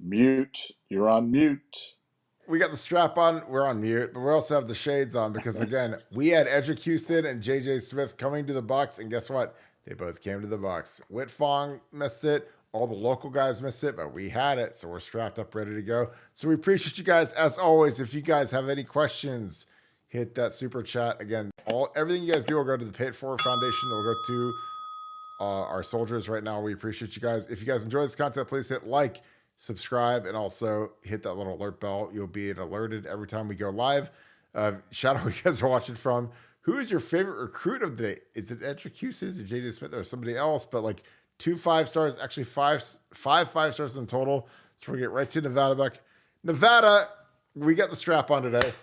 Mute. You're on mute. We got the strap on. We're on mute, but we also have the shades on because, again, we had Edric Houston and JJ Smith coming to the Bucks, and guess what? They both came to the Bucks. Whit Fong missed it. All the local guys missed it, but we had it, so we're strapped up, ready to go. So we appreciate you guys, as always. If you guys have any questions, hit that super chat. Again, everything you guys do will go to the Pay It Forward Foundation. It'll go to our soldiers right now. We appreciate you guys. If you guys enjoy this content, please hit like, subscribe, and also hit that little alert bell. You'll be alerted every time we go live. Shout out where you guys are watching from. Who is your favorite recruit of the day? Is it Edric Houston? Is it JJ Smith or somebody else? But like 2 5-stars, actually five 5-stars in total. So we'll get right to Nevada back. Nevada, we got the strap on today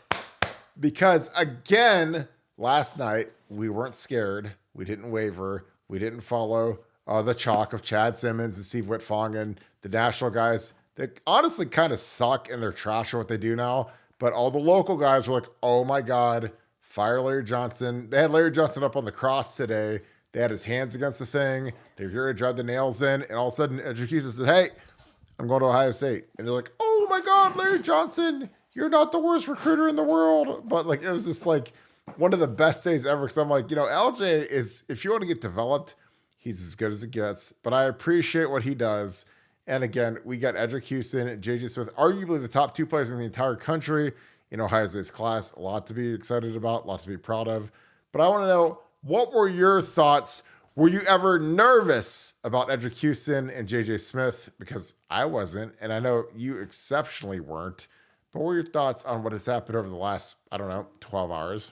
because, again, last night we weren't scared. We didn't waver. We didn't follow the chalk of Chad Simmons and Steve Whitfong and the national guys that honestly kind of suck and they're trash at what they do now. But all the local guys were like, oh my God, fire Larry Johnson. They had Larry Johnson up on the cross today. They had his hands against the thing. They were here to drive the nails in. And all of a sudden, Edric Houston said, hey, I'm going to Ohio State. And they're like, oh my God, Larry Johnson, you're not the worst recruiter in the world. But like, it was just like one of the best days ever. Because I'm like, LJ is, if you want to get developed, he's as good as it gets. But I appreciate what he does. And again, we got Edric Houston and JJ Smith, arguably the top 2 players in the entire country in Ohio State's class. A lot to be excited about, a lot to be proud of. But I want to know, what were your thoughts? Were you ever nervous about Edric Houston and JJ Smith? Because I wasn't, and I know you exceptionally weren't. But what were your thoughts on what has happened over the last, 12 hours?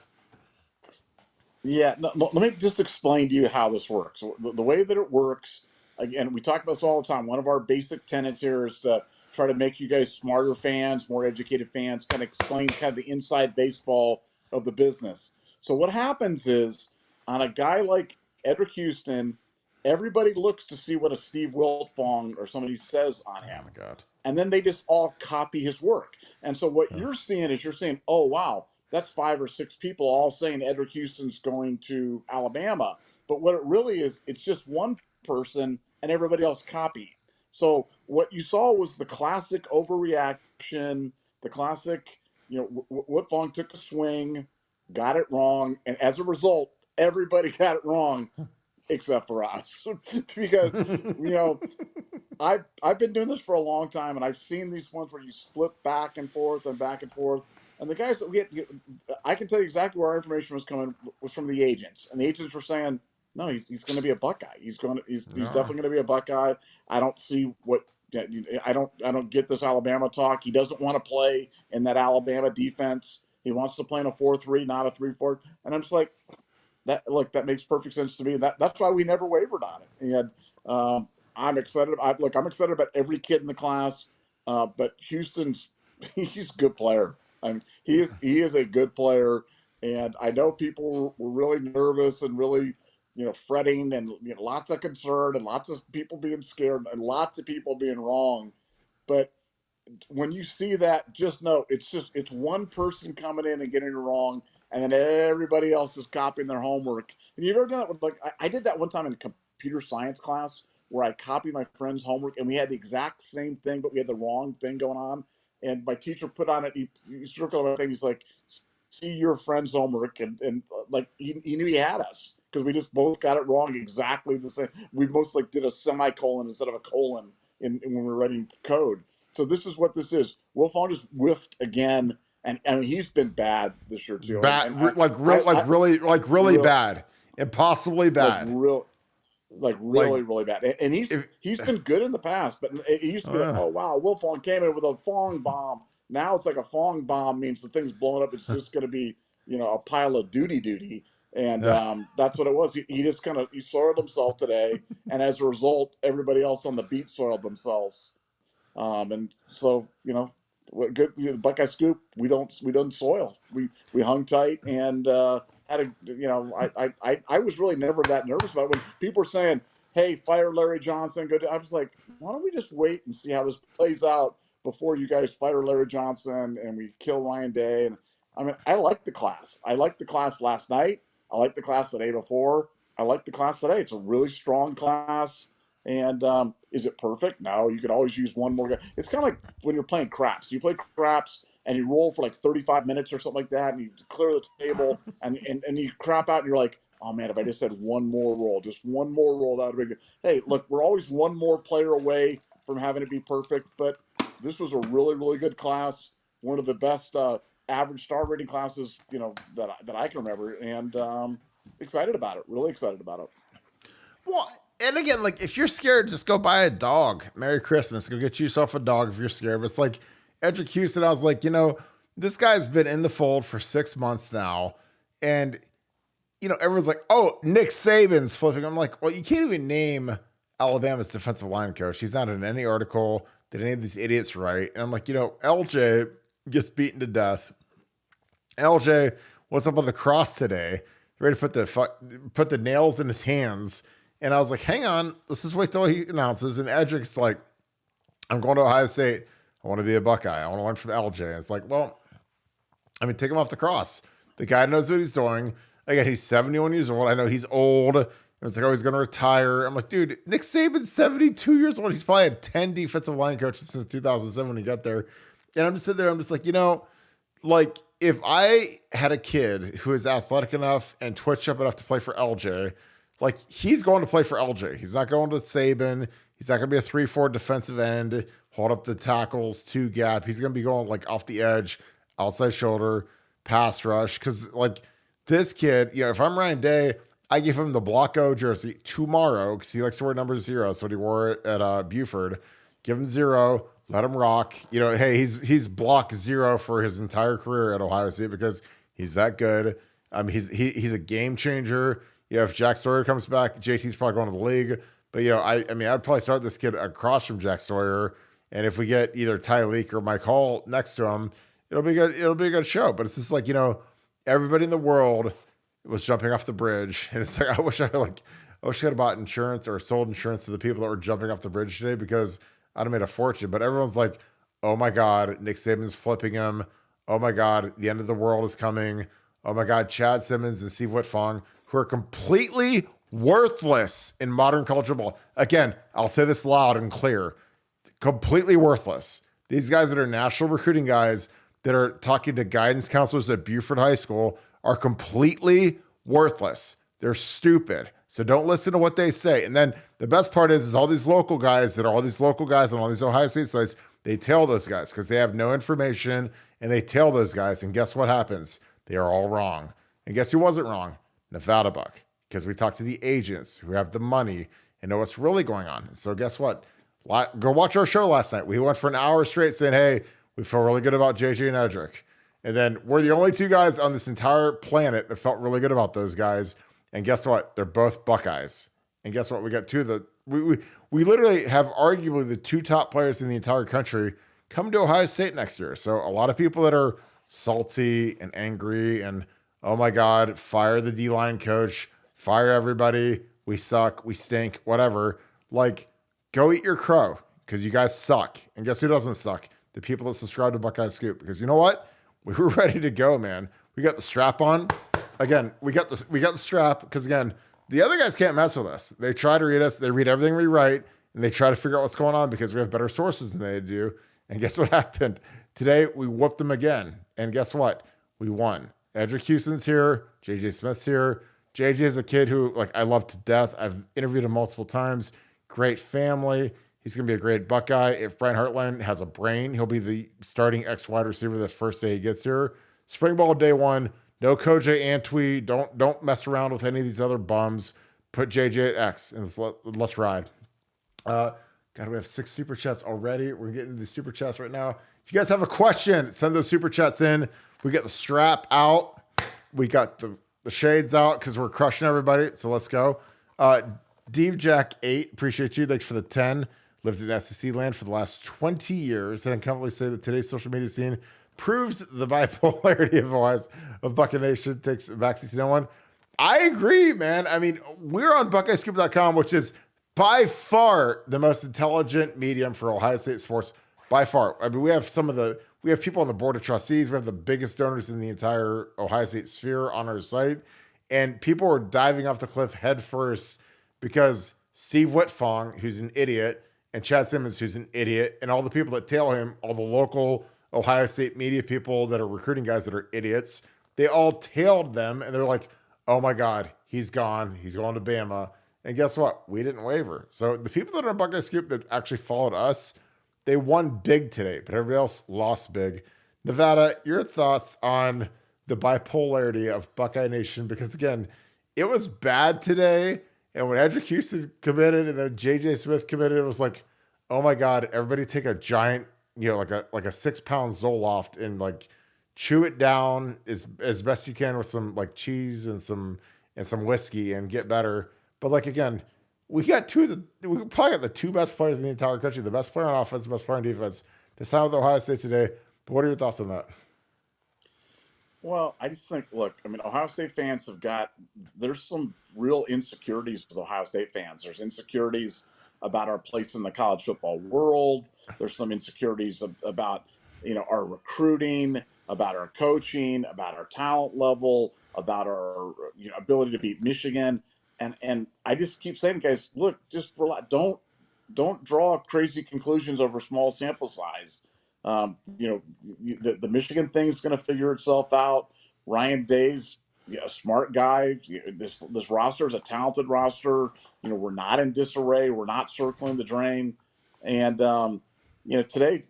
Yeah, no, let me just explain to you how this works. The way that it works, again, we talk about this all the time. One of our basic tenets here is to try to make you guys smarter fans, more educated fans, kind of explain kind of the inside baseball of the business. So what happens is, on a guy like Edric Houston, everybody looks to see what a Steve Wiltfong or somebody says on him. Oh, my God. And then they just all copy his work. And so what you're seeing is oh, wow, that's 5 or 6 people all saying Edric Houston's going to Alabama. But what it really is, it's just one person and everybody else copying. So what you saw was the classic overreaction, the classic, Whitfong took a swing, got it wrong. And as a result, everybody got it wrong except for us. Because, I've been doing this for a long time, and I've seen these ones where you flip back and forth and back and forth. And the guys that I can tell you exactly where our information was from the agents, and the agents were saying, no, he's going to be a Buckeye. He's definitely going to be a Buckeye. I don't see I don't get this Alabama talk. He doesn't want to play in that Alabama defense. He wants to play in a 4-3, not a 3-4. And I'm just like, that makes perfect sense to me. That's why we never wavered on it. And I'm excited. I'm excited about every kid in the class. But Houston's, he's a good player. He is a good player. And I know people were really nervous and really, fretting and lots of concern and lots of people being scared and lots of people being wrong. But when you see that, just know it's one person coming in and getting it wrong, and then everybody else is copying their homework. And you've ever done that with, I did that one time in a computer science class where I copied my friend's homework and we had the exact same thing, but we had the wrong thing going on. And my teacher put on it, he circled everything. He's like, see your friend's homework. And like, he knew he had us because we just both got it wrong exactly the same. We most did a semicolon instead of a colon when we were writing code. So this is what this is. Wilfong just whiffed again, and he's been bad this year too. Bad, really bad, impossibly bad, really bad. And he's been good in the past, but it used to be oh wow, Wilfong came in with a Fong bomb. Now it's like a Fong bomb means the thing's blowing up. It's just going to be a pile of duty. And that's what it was. He just he soiled himself today, and as a result, everybody else on the beat soiled themselves. And so good. The Buckeye Scoop. We don't soil. We hung tight and had a. I was really never that nervous about it. When people were saying, "Hey, fire Larry Johnson," I was like, why don't we just wait and see how this plays out before you guys fire Larry Johnson and we kill Ryan Day? And I like the class. I liked the class last night. I liked the class the day before. I like the class today. It's a really strong class. And is it perfect? No, you could always use one more guy. It's kind of like when you're playing craps. You play craps and you roll for like 35 minutes or something like that, and you clear the table, and you crap out, and you're like, oh man, if I just had one more roll, just one more roll, that would be good. Hey, look, we're always one more player away from having it be perfect, but this was a really, really good class. One of the best average star rating classes, that I can remember, and excited about it. Really excited about it. Well, and again, like if you're scared, just go buy a dog. Merry Christmas. Go get yourself a dog if you're scared. But it's like Edric Houston, I was like, this guy's been in the fold for 6 months now. And, everyone's like, oh, Nick Saban's flipping. I'm like, well, you can't even name Alabama's defensive line coach. He's not in any article. Did any of these idiots write? And I'm like, LJ gets beaten to death. LJ, what's up on the cross today? Ready to put the nails in his hands. And I was like, hang on, let's just wait till he announces. And Edric's like, I'm going to Ohio State. I want to be a Buckeye. I want to learn from LJ. And it's like, well, take him off the cross. The guy knows what he's doing. Again, he's 71 years old. I know he's old. It's like, oh, he's going to retire. I'm like, dude, Nick Saban's 72 years old. He's probably had 10 defensive line coaches since 2007 when he got there. And I'm just sitting there. I'm just like, like if I had a kid who is athletic enough and twitch up enough to play for LJ, like he's going to play for LJ. He's not going to Saban. He's not going to be a 3-4 defensive end, hold up the tackles, 2 gap. He's going to be going like off the edge, outside shoulder, pass rush. Cause like this kid, if I'm Ryan Day, I give him the Block O jersey tomorrow because he likes to wear number 0. So he wore it at Buford. Give him 0. Let him rock. Hey, he's block 0 for his entire career at Ohio State because he's that good. He's a game changer. If Jack Sawyer comes back, JT's probably going to the league. But I'd probably start this kid across from Jack Sawyer. And if we get either Tyleek or Mike Hall next to him, it'll be good. It'll be a good show. But it's just like everybody in the world was jumping off the bridge, and it's like I wish I could have bought insurance or sold insurance to the people that were jumping off the bridge today because I'd have made a fortune. But everyone's like, oh my God, Nick Saban's flipping him. Oh my God, the end of the world is coming. Oh my God, Chad Simmons and Steve Whitfong, who are completely worthless in modern college football. Again, I'll say this loud and clear. Completely worthless. These guys that are national recruiting guys that are talking to guidance counselors at Buford High School are completely worthless. They're stupid. So don't listen to what they say. And then the best part is all these local guys on all these Ohio State sites, they tell those guys because they have no information and they tell those guys. And guess what happens? They are all wrong. And guess who wasn't wrong? Nevada Buck. Because we talked to the agents who have the money and know what's really going on. So guess what? Go watch our show last night. We went for an hour straight saying, hey, we feel really good about JJ and Edric. And then we're the only 2 guys on this entire planet that felt really good about those guys. And guess what? They're both Buckeyes. And guess what? We got 2 of the we literally have arguably the 2 top players in the entire country come to Ohio State next year. So a lot of people that are salty and angry and oh my God, fire the D-line coach, fire everybody, we suck, we stink, whatever. Like, go eat your crow because you guys suck. And guess who doesn't suck? The people that subscribe to Buckeye Scoop. Because you know what? We were ready to go, man. We got the strap on. Again, we got the strap because, again, the other guys can't mess with us. They try to read us. They read everything we write, and they try to figure out what's going on because we have better sources than they do. And guess what happened? Today, we whooped them again. And guess what? We won. Edric Houston's here. JJ Smith's here. JJ is a kid who, I love to death. I've interviewed him multiple times. Great family. He's going to be a great Buckeye. If Brian Hartline has a brain, he'll be the starting X wide receiver the first day he gets here. Spring ball day 1. No Kojay Antwi. Don't mess around with any of these other bums. Put JJ at X and let's ride. God, we have 6 super chats already. We're getting into the super chats right now. If you guys have a question, send those super chats in. We got the strap out. We got the shades out because we're crushing everybody. So let's go. Dave Jack 8, appreciate you. Thanks for the 10. Lived in SEC land for the last 20 years, and I can confidently say that today's social media scene proves the bipolarity of Buckeye Nation takes a backseat to no one. I agree, man. I mean, we're on BuckeyeScoop.com, which is by far the most intelligent medium for Ohio State sports. By far. I mean, we have people on the board of trustees. We have the biggest donors in the entire Ohio State sphere on our site, and people are diving off the cliff head first because Steve Whitfong, who's an idiot, and Chad Simmons, who's an idiot, and all the people that tail him, all the local Ohio State media people that are recruiting guys that are idiots, they all tailed them, and they're like, oh my God, he's gone. He's going to Bama. And guess what? We didn't waver. So the people that are in Buckeye Scoop that actually followed us, they won big today, but everybody else lost big. Nevada, your thoughts on the bipolarity of Buckeye Nation? Because again, it was bad today. And when Edric Houston committed and then JJ Smith committed, it was like, oh my God, everybody take a giant, like a 6 pound Zoloft and like chew it down as best you can with some like cheese and some whiskey and get better. But like again, we probably got the two best players in the entire country, the best player on offense, the best player on defense, to sign with Ohio State today. But what are your thoughts on that? Well, I just think, look, I mean, Ohio State fans there's some real insecurities with Ohio State fans. There's insecurities about our place in the college football world. There's some insecurities about, our recruiting, about our coaching, about our talent level, about our, ability to beat Michigan. And I just keep saying, guys, look, just relax. Don't draw crazy conclusions over small sample size. The Michigan thing's going to figure itself out. Ryan Day's a smart guy. This roster is a talented roster. We're not in disarray. We're not circling the drain. And today,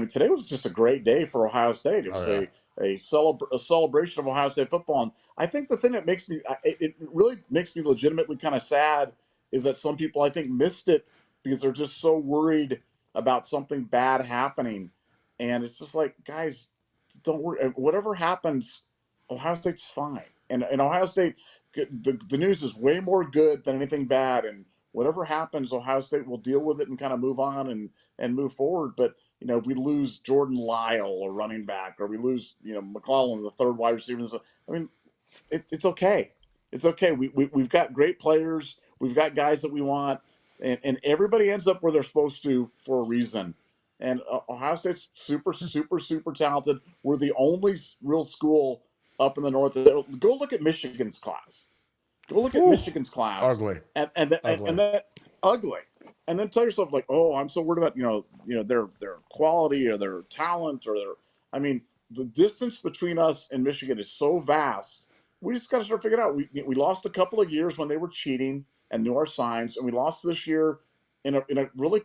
today was just a great day for Ohio State. It Oh was yeah. a celebration of Ohio State football. And I think the thing that it really makes me legitimately kind of sad is that some people I think missed it because they're just so worried about something bad happening. And it's just like, guys, don't worry. Whatever happens, Ohio State's fine. And Ohio State, the news is way more good than anything bad. And whatever happens, Ohio State will deal with it and kind of move on and move forward. But if we lose Jordan Lyle, a running back, or we lose McClellan, the third wide receiver, I mean, it's okay. It's okay. We've got great players. We've got guys that we want, and everybody ends up where they're supposed to for a reason. And Ohio State's super, super, super talented. We're the only real school up in the north. Go look at Michigan's class. Go look at Whew. Michigan's class, Ugly. and Ugly. that ugly. And then tell yourself like, oh, I'm so worried about their quality or their talent or their. I mean, the distance between us and Michigan is so vast. We just got to start figuring out. We lost a couple of years when they were cheating and knew our signs, and we lost this year in a really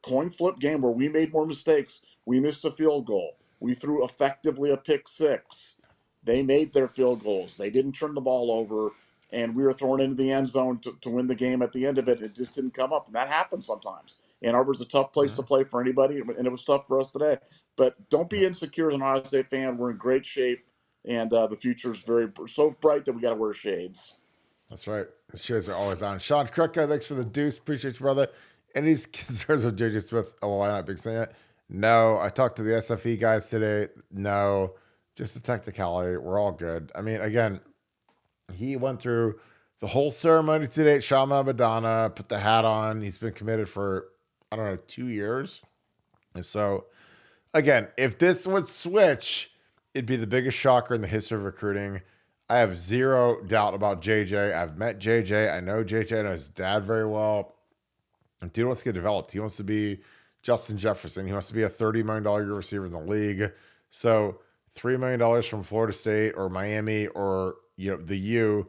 coin flip game where we made more mistakes. We missed a field goal. We threw effectively a pick six. They made their field goals. They didn't turn the ball over, and we were thrown into the end zone to win the game at the end of it. It just didn't come up, and that happens sometimes. Ann Arbor's a tough place to play for anybody, and it was tough for us today. But don't be insecure as an Ohio State fan. We're in great shape, and the future is so bright that we got to wear shades. That's right. The shows are always on. Sean Krupka, thanks for the deuce. Appreciate you, brother. Any concerns with JJ Smith? Oh, why not big saying it? No. I talked to the SFE guys today. No. Just a technicality. We're all good. I mean, again, he went through the whole ceremony today at Shama Madonna, put the hat on. He's been committed for, I don't know, 2 years. And so, again, if this would switch, it'd be the biggest shocker in the history of recruiting. I have zero doubt about JJ. I've met JJ. I know JJ. I know his dad very well. And dude wants to get developed. He wants to be Justin Jefferson. He wants to be a $30 million a year receiver in the league. So $3 million from Florida State or Miami or the U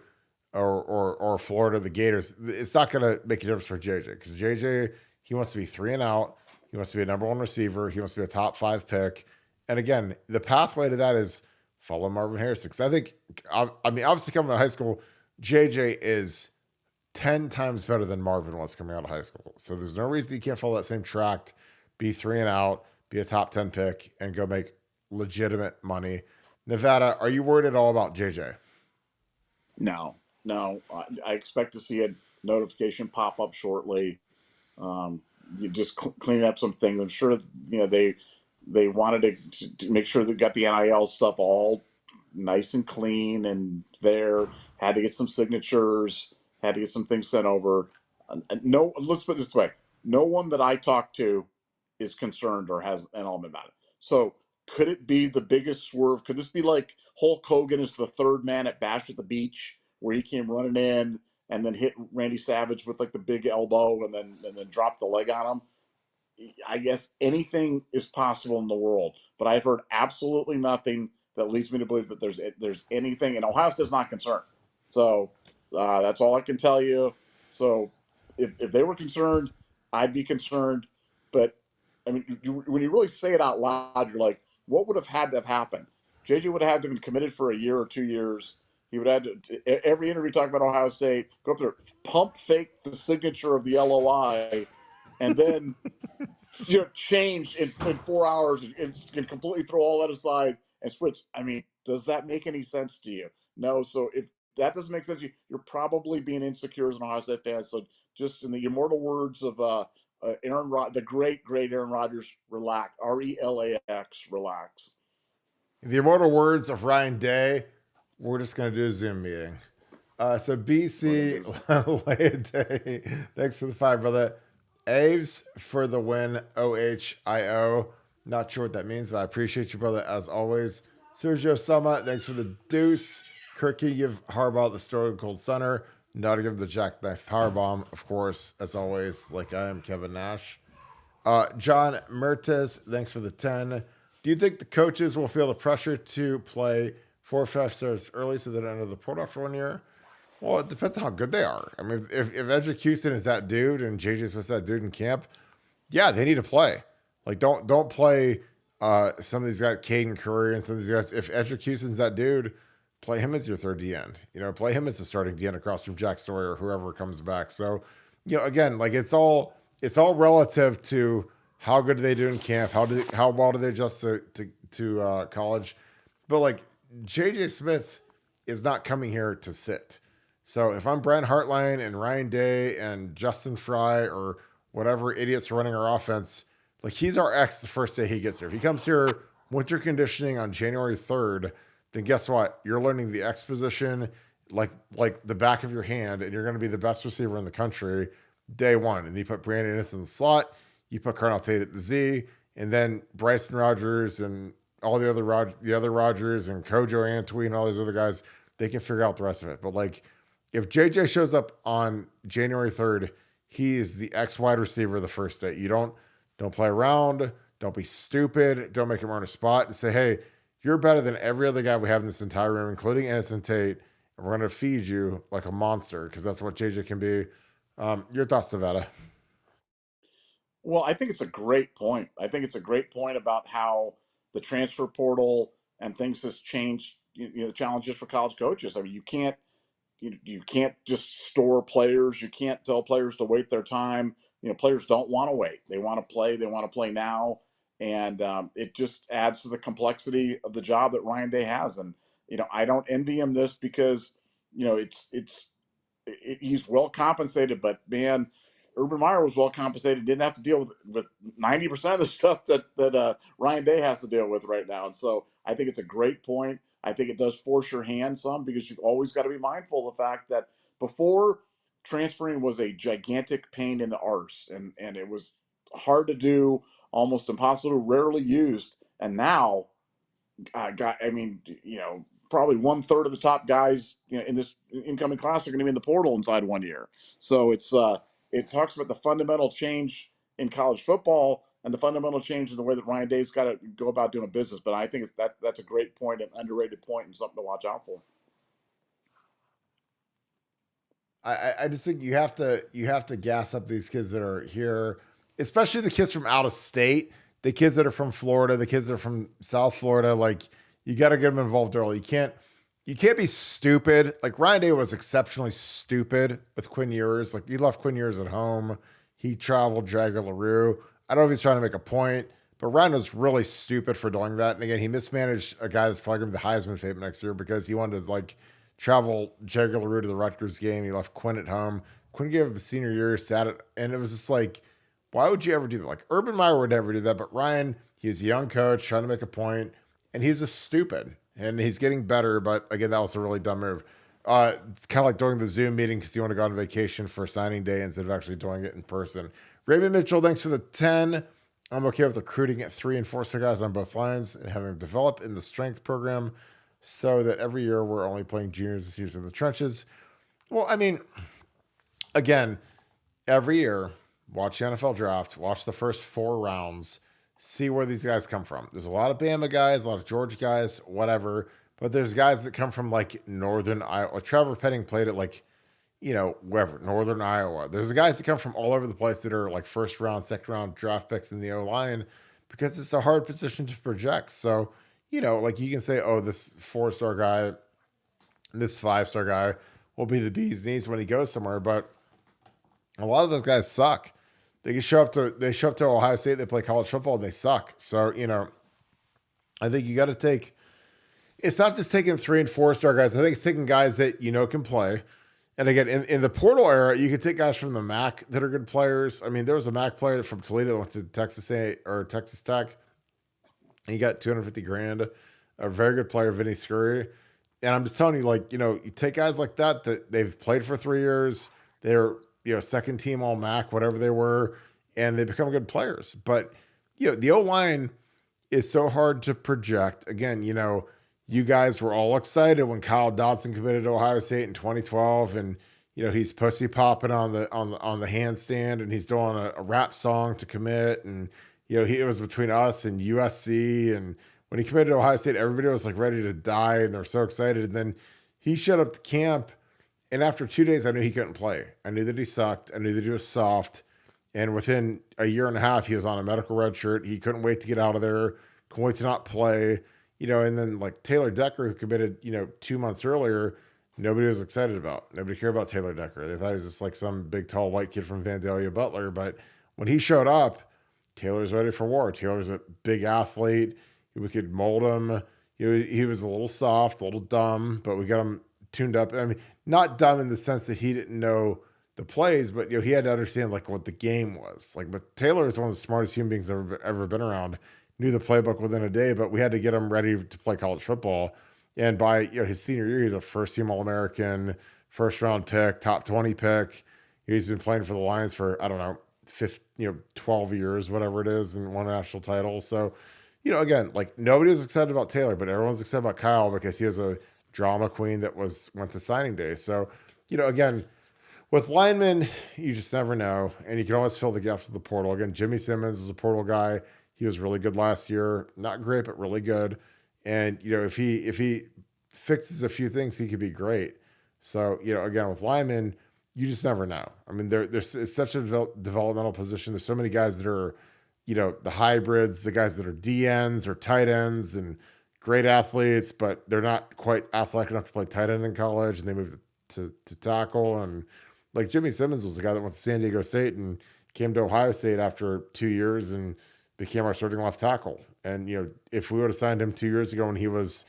or Florida, the Gators, it's not going to make a difference for JJ because JJ, he wants to be 3 and out. He wants to be a number 1 receiver. He wants to be a top 5 pick. And again, the pathway to that is follow Marvin Harrison. Because I think, obviously coming out of high school, JJ is 10 times better than Marvin was coming out of high school. So there's no reason he can't follow that same track, be 3 and out, be a top 10 pick, and go make legitimate money. Nevada, are you worried at all about JJ? No. I expect to see a notification pop up shortly. You just clean up some things. I'm sure they wanted to make sure they got the NIL stuff all nice and clean and there. Had to get some signatures. Had to get some things sent over. No, let's put it this way: no one that I talk to is concerned or has an element about it. So could it be the biggest swerve? Could this be like Hulk Hogan is the third man at Bash at the Beach, where he came running in and then hit Randy Savage with like the big elbow and then drop the leg on him. I guess anything is possible in the world, but I've heard absolutely nothing that leads me to believe that there's anything, and Ohio State's not concerned. So that's all I can tell you. So if they were concerned, I'd be concerned. But I mean, when you really say it out loud, you're like, what would have had to have happened? JJ would have had to have been committed for a year or 2 years. He would have had to, every interview talk about Ohio State, go up there, pump fake the signature of the LOI, and then change in 4 hours and completely throw all that aside and switch. I mean, does that make any sense to you? No. So if that doesn't make sense to you, you're probably being insecure as an Ohio State fan. So just in the immortal words of the great Aaron Rodgers, relax. RELAX, relax. In the immortal words of Ryan Day, we're just going to do a Zoom meeting. So BC, lay a day. Thanks for the 5, brother. Aves for the win. OHIO. Not sure what that means, but I appreciate you, brother, as always. Sergio Sama, thanks for the deuce. Kirk, can you give Harbaugh the Stone Cold Stunner? Not to give the jackknife powerbomb, of course, as always, like I am Kevin Nash. John Mertes, thanks for the 10. Do you think the coaches will feel the pressure to play 4 or 5 stars early so they don't enter the portal for 1 year? Well, it depends on how good they are. I mean, if Edric Houston is that dude and JJ's was that dude in camp, yeah, they need to play. Like, don't play some of these guys, Caden Curry and some of these guys. If Edric Houston's that dude, play him as your third D end. Play him as the starting D end across from Jack Sawyer or whoever comes back. So, again, like it's all relative to how good do they do in camp, how well do they adjust to college. But like JJ Smith is not coming here to sit. So if I'm Brent Hartline and Ryan Day and Justin Fry or whatever idiots running our offense, like he's our ex the first day he gets here. If he comes here winter conditioning on January 3rd, then guess what? You're learning the X position like the back of your hand, and you're going to be the best receiver in the country day one. And you put Brandon Inniss in the slot, you put Carnell Tate at the Z, and then Bryson Rogers and all the other Rogers and Kojo Antwi and all those other guys, they can figure out the rest of it. But like, if JJ shows up on January 3rd, he is the X wide receiver the first day. You don't play around. Don't be stupid. Don't make him earn a spot and say, hey, you're better than every other guy we have in this entire room, including Innocent Tate. And we're going to feed you like a monster because that's what JJ can be. Your thoughts, Nevada? Well, I think it's a great point. I think it's a great point about how the transfer portal and things has changed. The challenges for college coaches. I mean, you can't just store players. You can't tell players to wait their time. Players don't want to wait. They want to play. They want to play now, and it just adds to the complexity of the job that Ryan Day has. And I don't envy him this because he's well compensated, but man, Urban Meyer was well compensated. Didn't have to deal with 90% of the stuff that Ryan Day has to deal with right now. And so I think it's a great point. I think it does force your hand some because you've always got to be mindful of the fact that before, transferring was a gigantic pain in the arse, and it was hard to do, almost impossible to, rarely used. And now, I mean, probably 1/3 of the top guys in this incoming class are going to be in the portal inside 1 year. So it talks about the fundamental change in college football and the fundamental change in the way that Ryan Day's got to go about doing business. But I think that's a great point, an underrated point, and something to watch out for. I just think you have to gas up these kids that are here, especially the kids from out of state, the kids that are from Florida, the kids that are from South Florida. Like, you got to get them involved early. You can't be stupid. Like, Ryan Day was exceptionally stupid with Quinn Ewers. Like, he left Quinn Ewers at home. He traveled Jagger LaRue. I don't know if he's trying to make a point, but Ryan was really stupid for doing that. And again, he mismanaged a guy that's probably going to be the Heisman favorite next year because he wanted to travel Jagger LaRue to the Rutgers game. He left Quinn at home. Quinn gave him a senior year, sat it, and it was just like, why would you ever do that? Like, Urban Meyer would never do that, but Ryan, he was a young coach trying to make a point, and he's just stupid. And he's getting better, but again, that was a really dumb move. It's kind of like doing the Zoom meeting because you want to go on vacation for signing day instead of actually doing it in person. Raymond Mitchell, thanks for the 10. I'm okay with recruiting at 3 and 4 star guys on both lines and having them develop in the strength program so that every year we're only playing juniors and seniors in the trenches. Well, I mean, again, every year, watch the NFL draft, watch the first 4 rounds, see where these guys come from. There's a lot of Bama guys, a lot of Georgia guys, whatever, but there's guys that come from like northern Iowa. Trevor Penning played at like, wherever, northern Iowa. There's guys that come from all over the place that are like first round, second round draft picks in the O line because it's a hard position to project. So, like you can say, oh, this 4-star guy, this 5-star guy will be the bee's knees when he goes somewhere, but a lot of those guys suck. They show up to Ohio State, they play college football, and they suck. So, I think you got to take. It's not just taking 3 and 4-star guys. I think it's taking guys that can play. And again, in the portal era, you could take guys from the MAC that are good players. I mean, there was a MAC player from Toledo that went to Texas A or Texas Tech. And he got $250,000. A very good player, Vinny Scurry. And I'm just telling you, like, you take guys like that they've played for 3 years. They're second team all MAC, whatever they were, and they become good players. But the O line is so hard to project. Again, you guys were all excited when Kyle Dodson committed to Ohio State in 2012, and he's pussy popping on the handstand, and he's doing a rap song to commit, and it was between us and USC, and when he committed to Ohio State, everybody was like ready to die, and they're so excited. And then he showed up to camp, and after 2 days, I knew he couldn't play. I knew that he sucked. I knew that he was soft. And within a year and a half, he was on a medical red shirt. He couldn't wait to get out of there. Couldn't wait to not play. And then like Taylor Decker, who committed, 2 months earlier, nobody was excited about. Nobody cared about Taylor Decker. They thought he was just like some big, tall, white kid from Vandalia Butler. But when he showed up, Taylor's ready for war. Taylor's a big athlete. We could mold him. He was a little soft, a little dumb, but we got him tuned up. I mean, not dumb in the sense that he didn't know the plays, but he had to understand like what the game was. Like, but Taylor is one of the smartest human beings ever been around. Knew the playbook within a day, but we had to get him ready to play college football. And by his senior year, he's a first team All American, first round pick, top 20 pick. He's been playing for the Lions for 12 years, whatever it is, and won a national title. So, again, like nobody was excited about Taylor, but everyone's excited about Kyle because he was a drama queen that went to signing day. So, again, with linemen, you just never know, and you can always fill the gaps with the portal. Again, Jimmy Simmons is a portal guy. He was really good last year. Not great, but really good. And if he fixes a few things, he could be great. So again, with linemen, you just never know. I mean, it's such a developmental position. There's so many guys that are, the hybrids, the guys that are DNs or tight ends and great athletes, but they're not quite athletic enough to play tight end in college, and they moved to tackle. And like Jimmy Simmons was the guy that went to San Diego State and came to Ohio State after 2 years and became our starting left tackle. And, if we would have signed him 2 years ago when he was,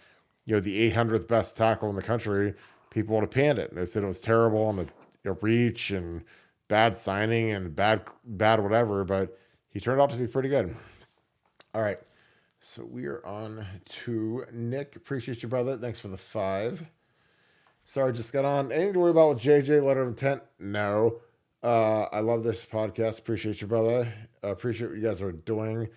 the 800th best tackle in the country, people would have panned it. And they said it was terrible and a reach and bad signing and bad whatever, but he turned out to be pretty good. All right. So we are on to Nick. Appreciate you, brother. Thanks for the 5. Sorry, just got on. Anything to worry about with JJ? Letter of intent? No. I love this podcast. Appreciate you, brother. Appreciate what you guys are doing.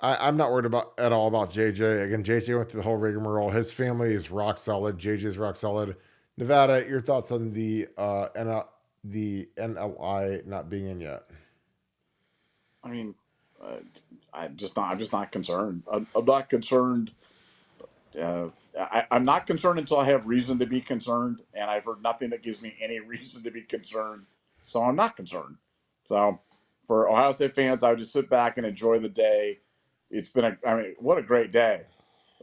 I'm not worried at all about JJ. Again, JJ went through the whole rigmarole. His family is rock solid. JJ's rock solid. Nevada, your thoughts on the NLI not being in yet? I mean, I'm just not concerned. I'm not concerned. I'm not concerned until I have reason to be concerned, and I've heard nothing that gives me any reason to be concerned. So I'm not concerned. So for Ohio State fans, I would just sit back and enjoy the day. It's been what a great day.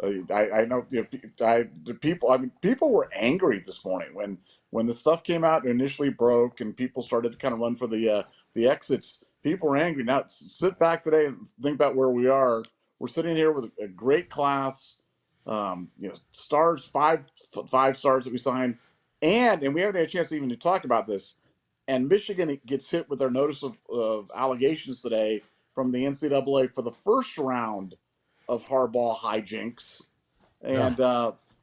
I know the people. I mean, people were angry this morning when the stuff came out and initially broke, and people started to kind of run for the exits. People were angry. Now sit back today and think about where we are. We're sitting here with a great class. Stars, five stars that we signed, and we haven't had a chance even to talk about this. And Michigan gets hit with their notice of allegations today from the NCAA for the first round of Harbaugh hijinks, and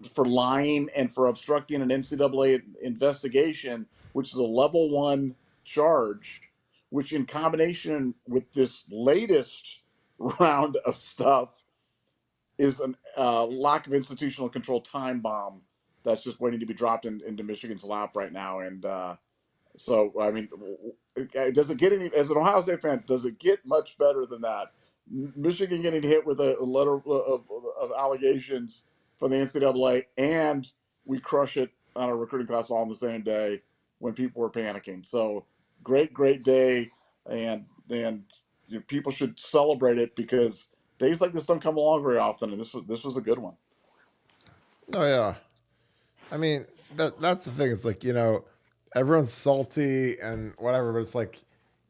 for lying and for obstructing an NCAA investigation, which is a level 1 charge, which in combination with this latest round of stuff is a lack of institutional control time bomb that's just waiting to be dropped into Michigan's lap right now. And So I mean, does it get any? As an Ohio State fan, does it get much better than that? Michigan getting hit with a letter of allegations from the NCAA, and we crush it on a recruiting class all on the same day when people were panicking. So great day, and you know, people should celebrate it because days like this don't come along very often, and this was a good one. Oh yeah. I mean, that's the thing. It's like, everyone's salty and whatever, but it's like,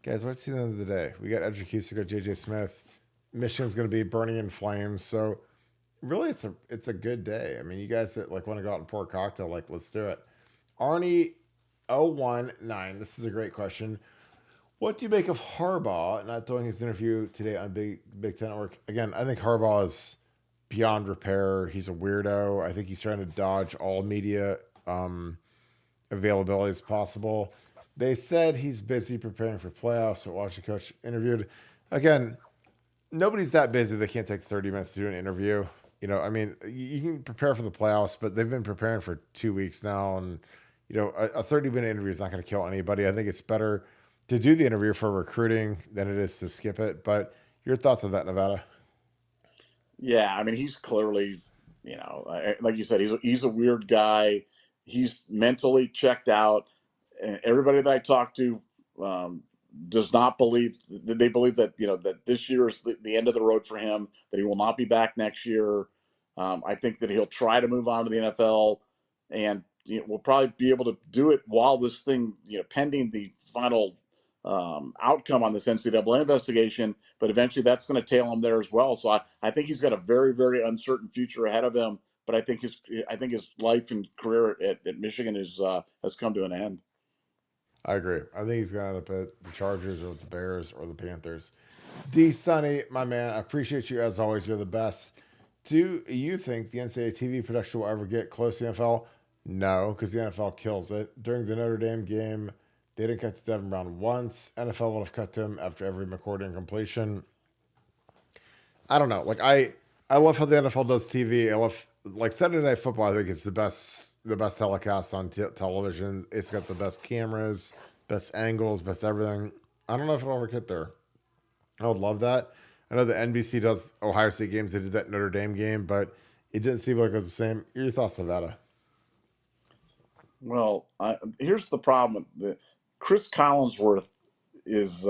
guys, what's the end of the day? We got Education, got JJ Smith. Michigan's going to be burning in flames. So really, it's a good day. I mean, you guys that like want to go out and pour a cocktail, like, let's do it. Arnie019, this is a great question. What do you make of Harbaugh not doing his interview today on Big Ten Network? Again, I think Harbaugh is beyond repair. He's a weirdo. I think he's trying to dodge all media availability as possible. They said he's busy preparing for playoffs. But Washington coach interviewed. Again, nobody's that busy they can't take 30 minutes to do an interview. I mean, you can prepare for the playoffs, but they've been preparing for 2 weeks now, and a 30-minute interview is not going to kill anybody. I think it's better to do the interview for recruiting than it is to skip it. But your thoughts on that, Nevada? Yeah, I mean, he's clearly, like you said, he's a weird guy. He's mentally checked out. And everybody that I talk to um, does not believe that they believe that that this year is the end of the road for him. That he will not be back next year. I think that he'll try to move on to the NFL, and we'll probably be able to do it while this thing, pending the final outcome on this NCAA investigation. But eventually, that's going to tail him there as well. So I think he's got a very very uncertain future ahead of him. But I think his life and career at Michigan has come to an end. I agree. I think he's going to end up at the Chargers or the Bears or the Panthers. D Sonny, my man, I appreciate you as always. You're the best. Do you think the NCAA TV production will ever get close to the NFL? No, because the NFL kills it. During the Notre Dame game, they didn't cut to Devin Brown once. NFL would have cut to him after every McCourty incompletion. I don't know. Like I love how the NFL does TV. I love like Saturday Night Football. I think it's the best telecast on television. It's got the best cameras, best angles, best everything. I don't know if it'll ever get there. I would love that. I know the NBC does Ohio State games. They did that Notre Dame game, but it didn't seem like it was the same. Your thoughts, Nevada? Well, here's the problem. Chris Collinsworth is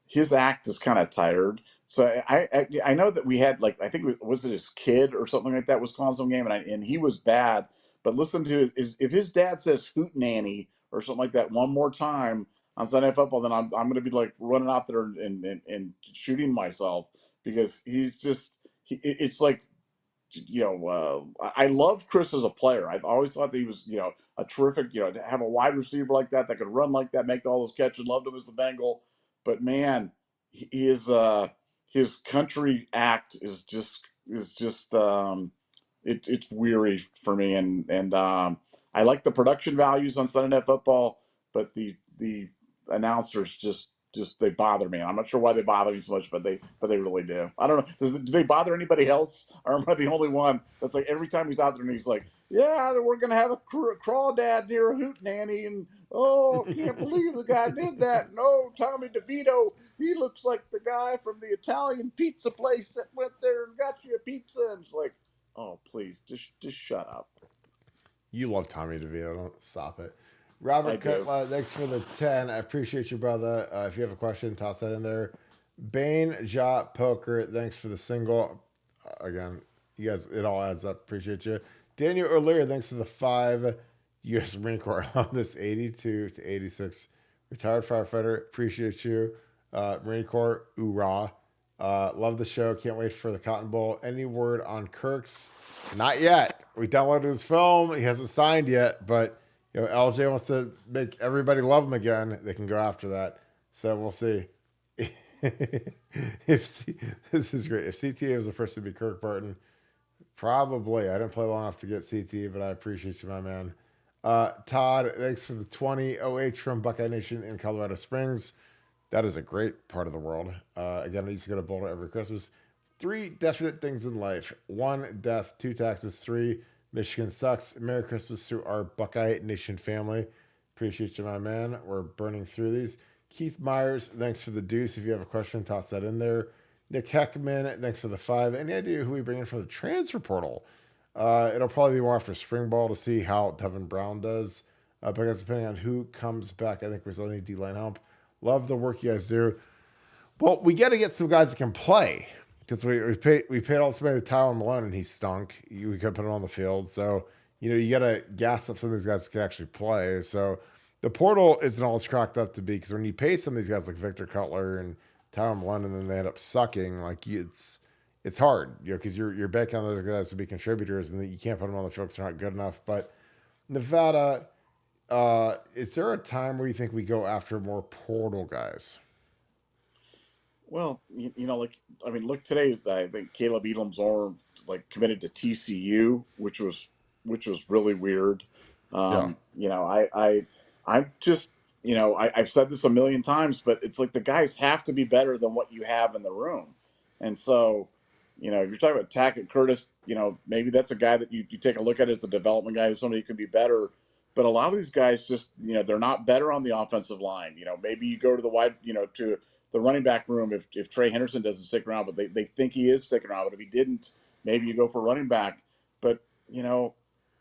his act is kind of tired. So I know that we had, like, I think was it his kid or something like that was calling some game, and he was bad. But listen to if his dad says "hoot nanny" or something like that one more time on Sunday Night Football, then I'm going to be like running out there and shooting myself because he's just it's like, I love Chris as a player. I've always thought that he was, a terrific, to have a wide receiver like that could run like that, make all those catches. Loved him as the Bengal, but man, his country act is just it's weary for me, and I like the production values on Sunday Night Football, but the announcers just they bother me. I'm not sure why they bother me so much, but they really do. I don't know. Do they bother anybody else, or am I the only one that's like every time he's out there and he's like, yeah, we're gonna have a crawdad near a hoot nanny, and oh, can't believe the guy did that. No, Tommy DeVito, he looks like the guy from the Italian pizza place that went there and got you a pizza. And it's like, oh, please, just shut up. You love Tommy DeVito. Don't stop it. I Robert do. Cutler, thanks for the 10. I appreciate you, brother. If you have a question, toss that in there. Bane Ja Poker, thanks for the single. Again, you guys, it all adds up. Appreciate you. Daniel O'Leary, thanks for the 5. U.S. Marine Corps on this 82 to 86. Retired firefighter, appreciate you. Marine Corps, oorah. Love the show. Can't wait for the Cotton Bowl. Any word on Kirk's? Not yet. We downloaded his film. He hasn't signed yet, but LJ wants to make everybody love him again. They can go after that. So we'll see. This is great. If CTA was the first to be Kirk Barton, probably. I didn't play long enough to get CTA, but I appreciate you, my man. Todd, thanks for the 20 OH from Buckeye Nation in Colorado Springs. That is a great part of the world. Again, I used to go to Boulder every Christmas. 3 definite things in life: 1, death; 2, taxes; 3, Michigan sucks. Merry Christmas to our Buckeye Nation family. Appreciate you, my man. We're burning through these. Keith Myers, thanks for the deuce. If you have a question, toss that in there. Nick Heckman, thanks for the 5. Any idea who we bring in for the transfer portal? It'll probably be more after spring ball to see how Devin Brown does. Because depending on who comes back, I think we're still need D-line help. Love the work you guys do. Well, we got to get some guys that can play because we paid all this money to Tyler Malone and he stunk. We could put him on the field, so you got to gas up some of these guys that can actually play. So the portal isn't all it's cracked up to be because when you pay some of these guys like Victor Cutler and Tyler Malone and then they end up sucking, like it's hard, because you're banking on those guys to be contributors and you can't put them on the field because they're not good enough. But Nevada, is there a time where you think we go after more portal guys? Well, like I mean, look today. I think Caleb Elam's arm committed to TCU, which was really weird. Yeah. I'm just I've said this a million times, but it's like the guys have to be better than what you have in the room, and so if you're talking about Tackett Curtis, maybe that's a guy that you take a look at as a development guy, who's somebody who can be better. But a lot of these guys just they're not better on the offensive line. Maybe you go to the wide to the running back room if Trey Henderson doesn't stick around, but they think he is sticking around. But if he didn't, maybe you go for running back. But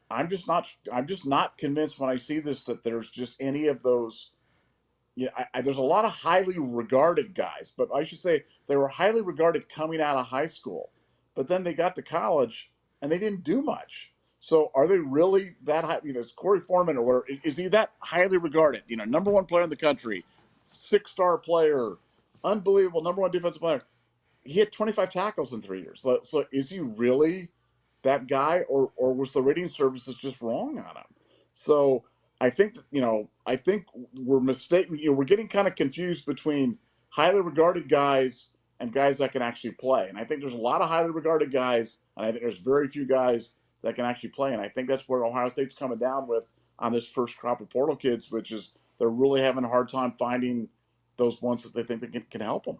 I'm just not convinced when I see this that there's just any of those. There's a lot of highly regarded guys, but I should say they were highly regarded coming out of high school, but then they got to college and they didn't do much. So are they really that high? Is Corey Foreman or whatever, is he that highly regarded? Number one player in the country, 6-star player, unbelievable number one defensive player. He had 25 tackles in 3 years. So is he really that guy, or was the rating services just wrong on him? So I think we're mistaken. We're getting kind of confused between highly regarded guys and guys that can actually play. And I think there's a lot of highly regarded guys, and I think there's very few guys that can actually play. And I think that's where Ohio State's coming down with on this first crop of portal kids, which is they're really having a hard time finding those ones that they think that can help them.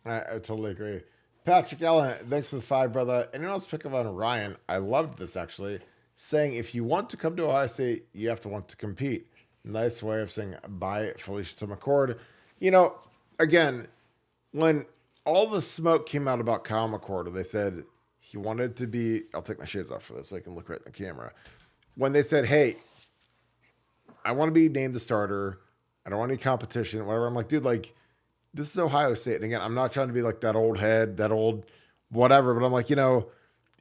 I totally agree. Patrick Allen, thanks for the 5, brother. Anyone else pick up on Ryan? I loved this actually. Saying if you want to come to Ohio State, you have to want to compete. Nice way of saying bye, Felicia McCord. Again, when all the smoke came out about Kyle McCord, they said he wanted to be. I'll take my shades off for this so I can look right in the camera. When they said, hey, I want to be named the starter, I don't want any competition, whatever. I'm like, dude, this is Ohio State. And again, I'm not trying to be like that old head, that old whatever, but I'm like,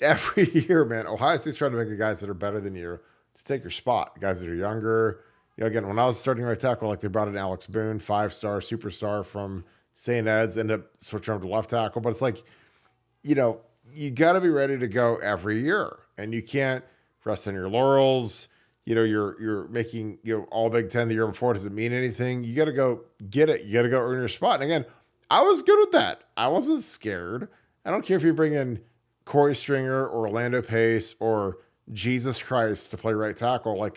every year, man, Ohio State's trying to make the guys that are better than you to take your spot. Guys that are younger. Again, when I was starting right tackle, they brought in Alex Boone, 5-star superstar from St. Ed's, ended up switching over to left tackle. But it's you got to be ready to go every year, and you can't rest on your laurels. You're making all Big Ten the year before. Does it mean anything? You got to go get it. You got to go earn your spot. And again, I was good with that. I wasn't scared. I don't care if you bring in Corey Stringer or Orlando Pace or Jesus Christ to play right tackle.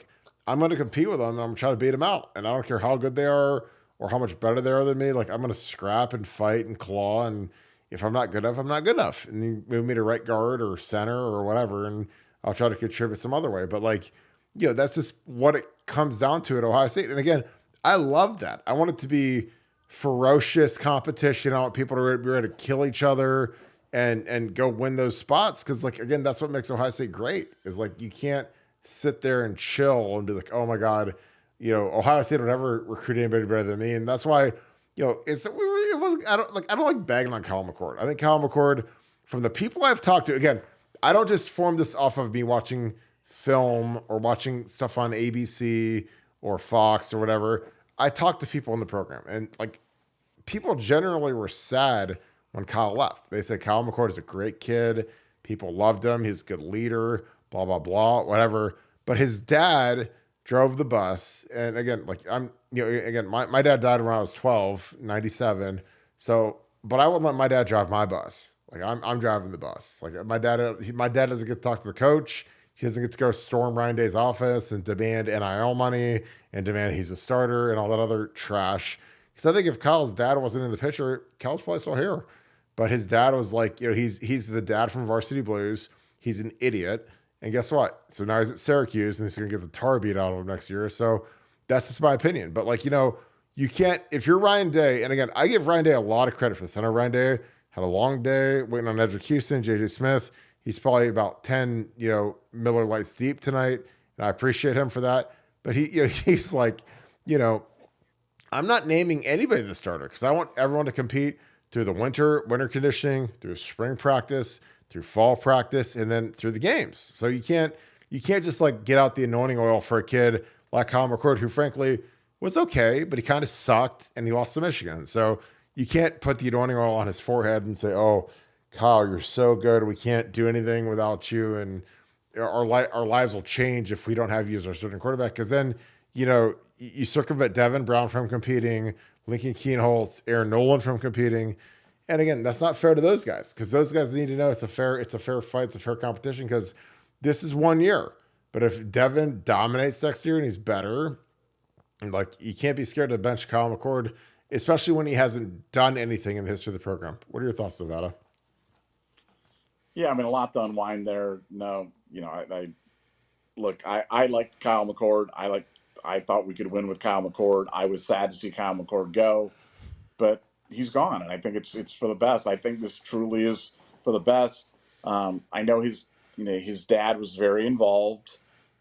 I'm going to compete with them and I'm going to try to beat them out. And I don't care how good they are or how much better they are than me. I'm going to scrap and fight and claw. And if I'm not good enough, I'm not good enough. And you move me to right guard or center or whatever. And I'll try to contribute some other way. But that's just what it comes down to at Ohio State. And again, I love that. I want it to be ferocious competition. I want people to be ready to kill each other and go win those spots. Because again, that's what makes Ohio State great is you can't sit there and chill and be like, oh my God, Ohio State would never recruit anybody better than me. And that's why, I don't like bagging on Kyle McCord. I think Kyle McCord, from the people I've talked to, again, I don't just form this off of me watching film or watching stuff on ABC or Fox or whatever. I talked to people in the program and people generally were sad when Kyle left. They said Kyle McCord is a great kid. People loved him. He's a good leader, blah, blah, blah, whatever. But his dad drove the bus. And again, my dad died when I was 12, 97. So, but I wouldn't let my dad drive my bus. I'm driving the bus. My dad doesn't get to talk to the coach. He doesn't get to go storm Ryan Day's office and demand NIL money and demand he's a starter and all that other trash. Because I think if Kyle's dad wasn't in the picture, Kyle's probably still here. But his dad was he's the dad from Varsity Blues. He's an idiot. And guess what? So now he's at Syracuse and he's going to get the tar beat out of him next year. So That's just my opinion. But like, you can't, if you're Ryan Day, and again, I give Ryan Day a lot of credit for this. I know Ryan Day had a long day waiting on Edric Houston, JJ Smith. He's probably about 10, Miller Lights deep tonight. And I appreciate him for that. But he's like, you know, I'm not naming anybody the starter because I want everyone to compete through the winter conditioning, through spring practice, through fall practice, and then through the games. So you can't just like get out the anointing oil for a kid like Kyle McCord, who frankly was okay, but he kind of sucked and he lost to Michigan. So you can't put the anointing oil on his forehead and say, "Oh, Kyle, you're so good. We can't do anything without you, and our lives will change if we don't have you as our starting quarterback." Because then, you circumvent Devin Brown from competing, Lincoln Keenholz, Aaron Nolan from competing. And again, that's not fair to those guys because those guys need to know it's a fair fight, it's a fair competition because this is 1 year. But if Devin dominates next year and he's better, and like you can't be scared to bench Kyle McCord, especially when he hasn't done anything in the history of the program. What are your thoughts, Nevada? Yeah, I mean, a lot to unwind there. No, I look, I liked Kyle McCord. I thought we could win with Kyle McCord. I was sad to see Kyle McCord go, but he's gone, and I think it's for the best. I think this truly is for the best. I know his dad was very involved.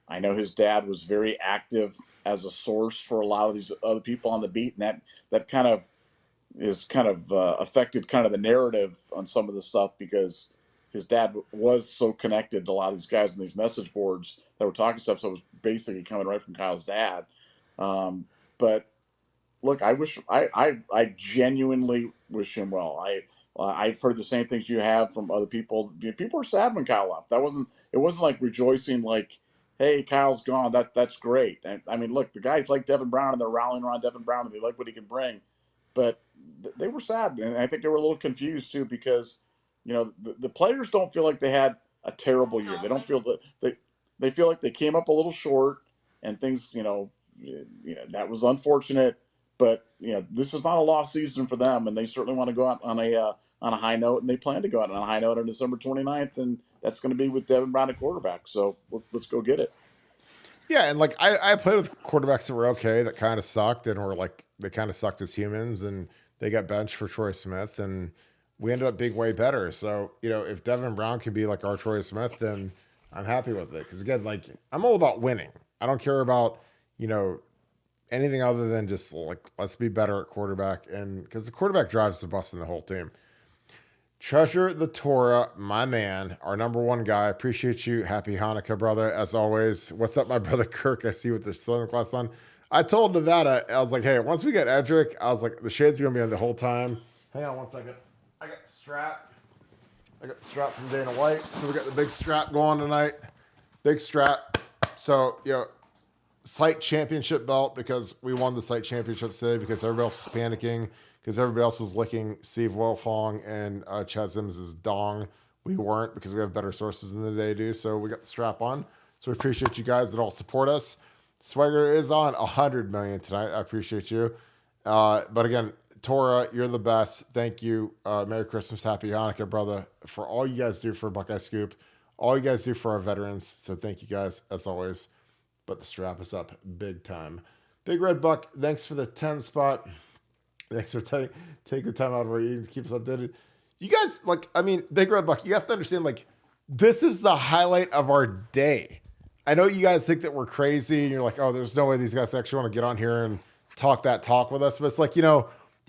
I know his dad was very active as a source for a lot of these other people on the beat, and that kind of affected kind of the narrative on some of the stuff because his dad was so connected to a lot of these guys on these message boards that were talking stuff. So it was basically coming right from Kyle's dad. But look, I genuinely wish him well. I've heard the same things you have from other people. People were sad when Kyle left. It wasn't like rejoicing like, hey, Kyle's gone. That's great. And I mean, look, the guys like Devin Brown and they're rallying around Devin Brown and they like what he can bring. But they were sad, and I think they were a little confused too because the players don't feel like they had a terrible year. They don't feel that they feel like they came up a little short, and things that was unfortunate. But this is not a lost season for them, and they certainly want to go out on a high note, and they plan to go out on a high note on December 29th, and that's going to be with Devin Brown at quarterback. So let's go get it. Yeah, and like I played with quarterbacks that were okay, that kind of sucked, and were like they kind of sucked as humans, and they got benched for Troy Smith, and we ended up being way better. So if Devin Brown can be like our Troy Smith, then I'm happy with it. Because again, like I'm all about winning. I don't care about anything other than just like let's be better at quarterback, and because the quarterback drives the bus in the whole team. Treasure the Torah, my man, our number one guy. Appreciate you. Happy Hanukkah, brother, as always. What's up, my brother Kirk? I see you with the Southern Class on. I told Nevada, I was like, hey, once we get Edric, I was like, the shades are going to be on the whole time. Hang on one second. I got the strap from Dana White. So we got the big strap going tonight. Big strap. So, site championship belt because we won the site championship today because everybody else was panicking. Because everybody else was licking Steve Wilfong and Chad Simmons' dong. We weren't because we have better sources than they do. So we got the strap on. So we appreciate you guys that all support us. Swagger is on 100 million tonight. I appreciate you. But again, Torah, you're the best. Thank you. Merry Christmas. Happy Hanukkah, brother, for all you guys do for Buckeye Scoop. All you guys do for our veterans. So thank you guys, as always. But the strap is up big time. Big Red Buck, thanks for the 10 spot. Thanks for taking the time out of our evening to keep us updated. You guys, Big Red Buck, you have to understand, this is the highlight of our day. I know you guys think that we're crazy, and you're like, oh, there's no way these guys actually want to get on here and talk that talk with us. But it's like,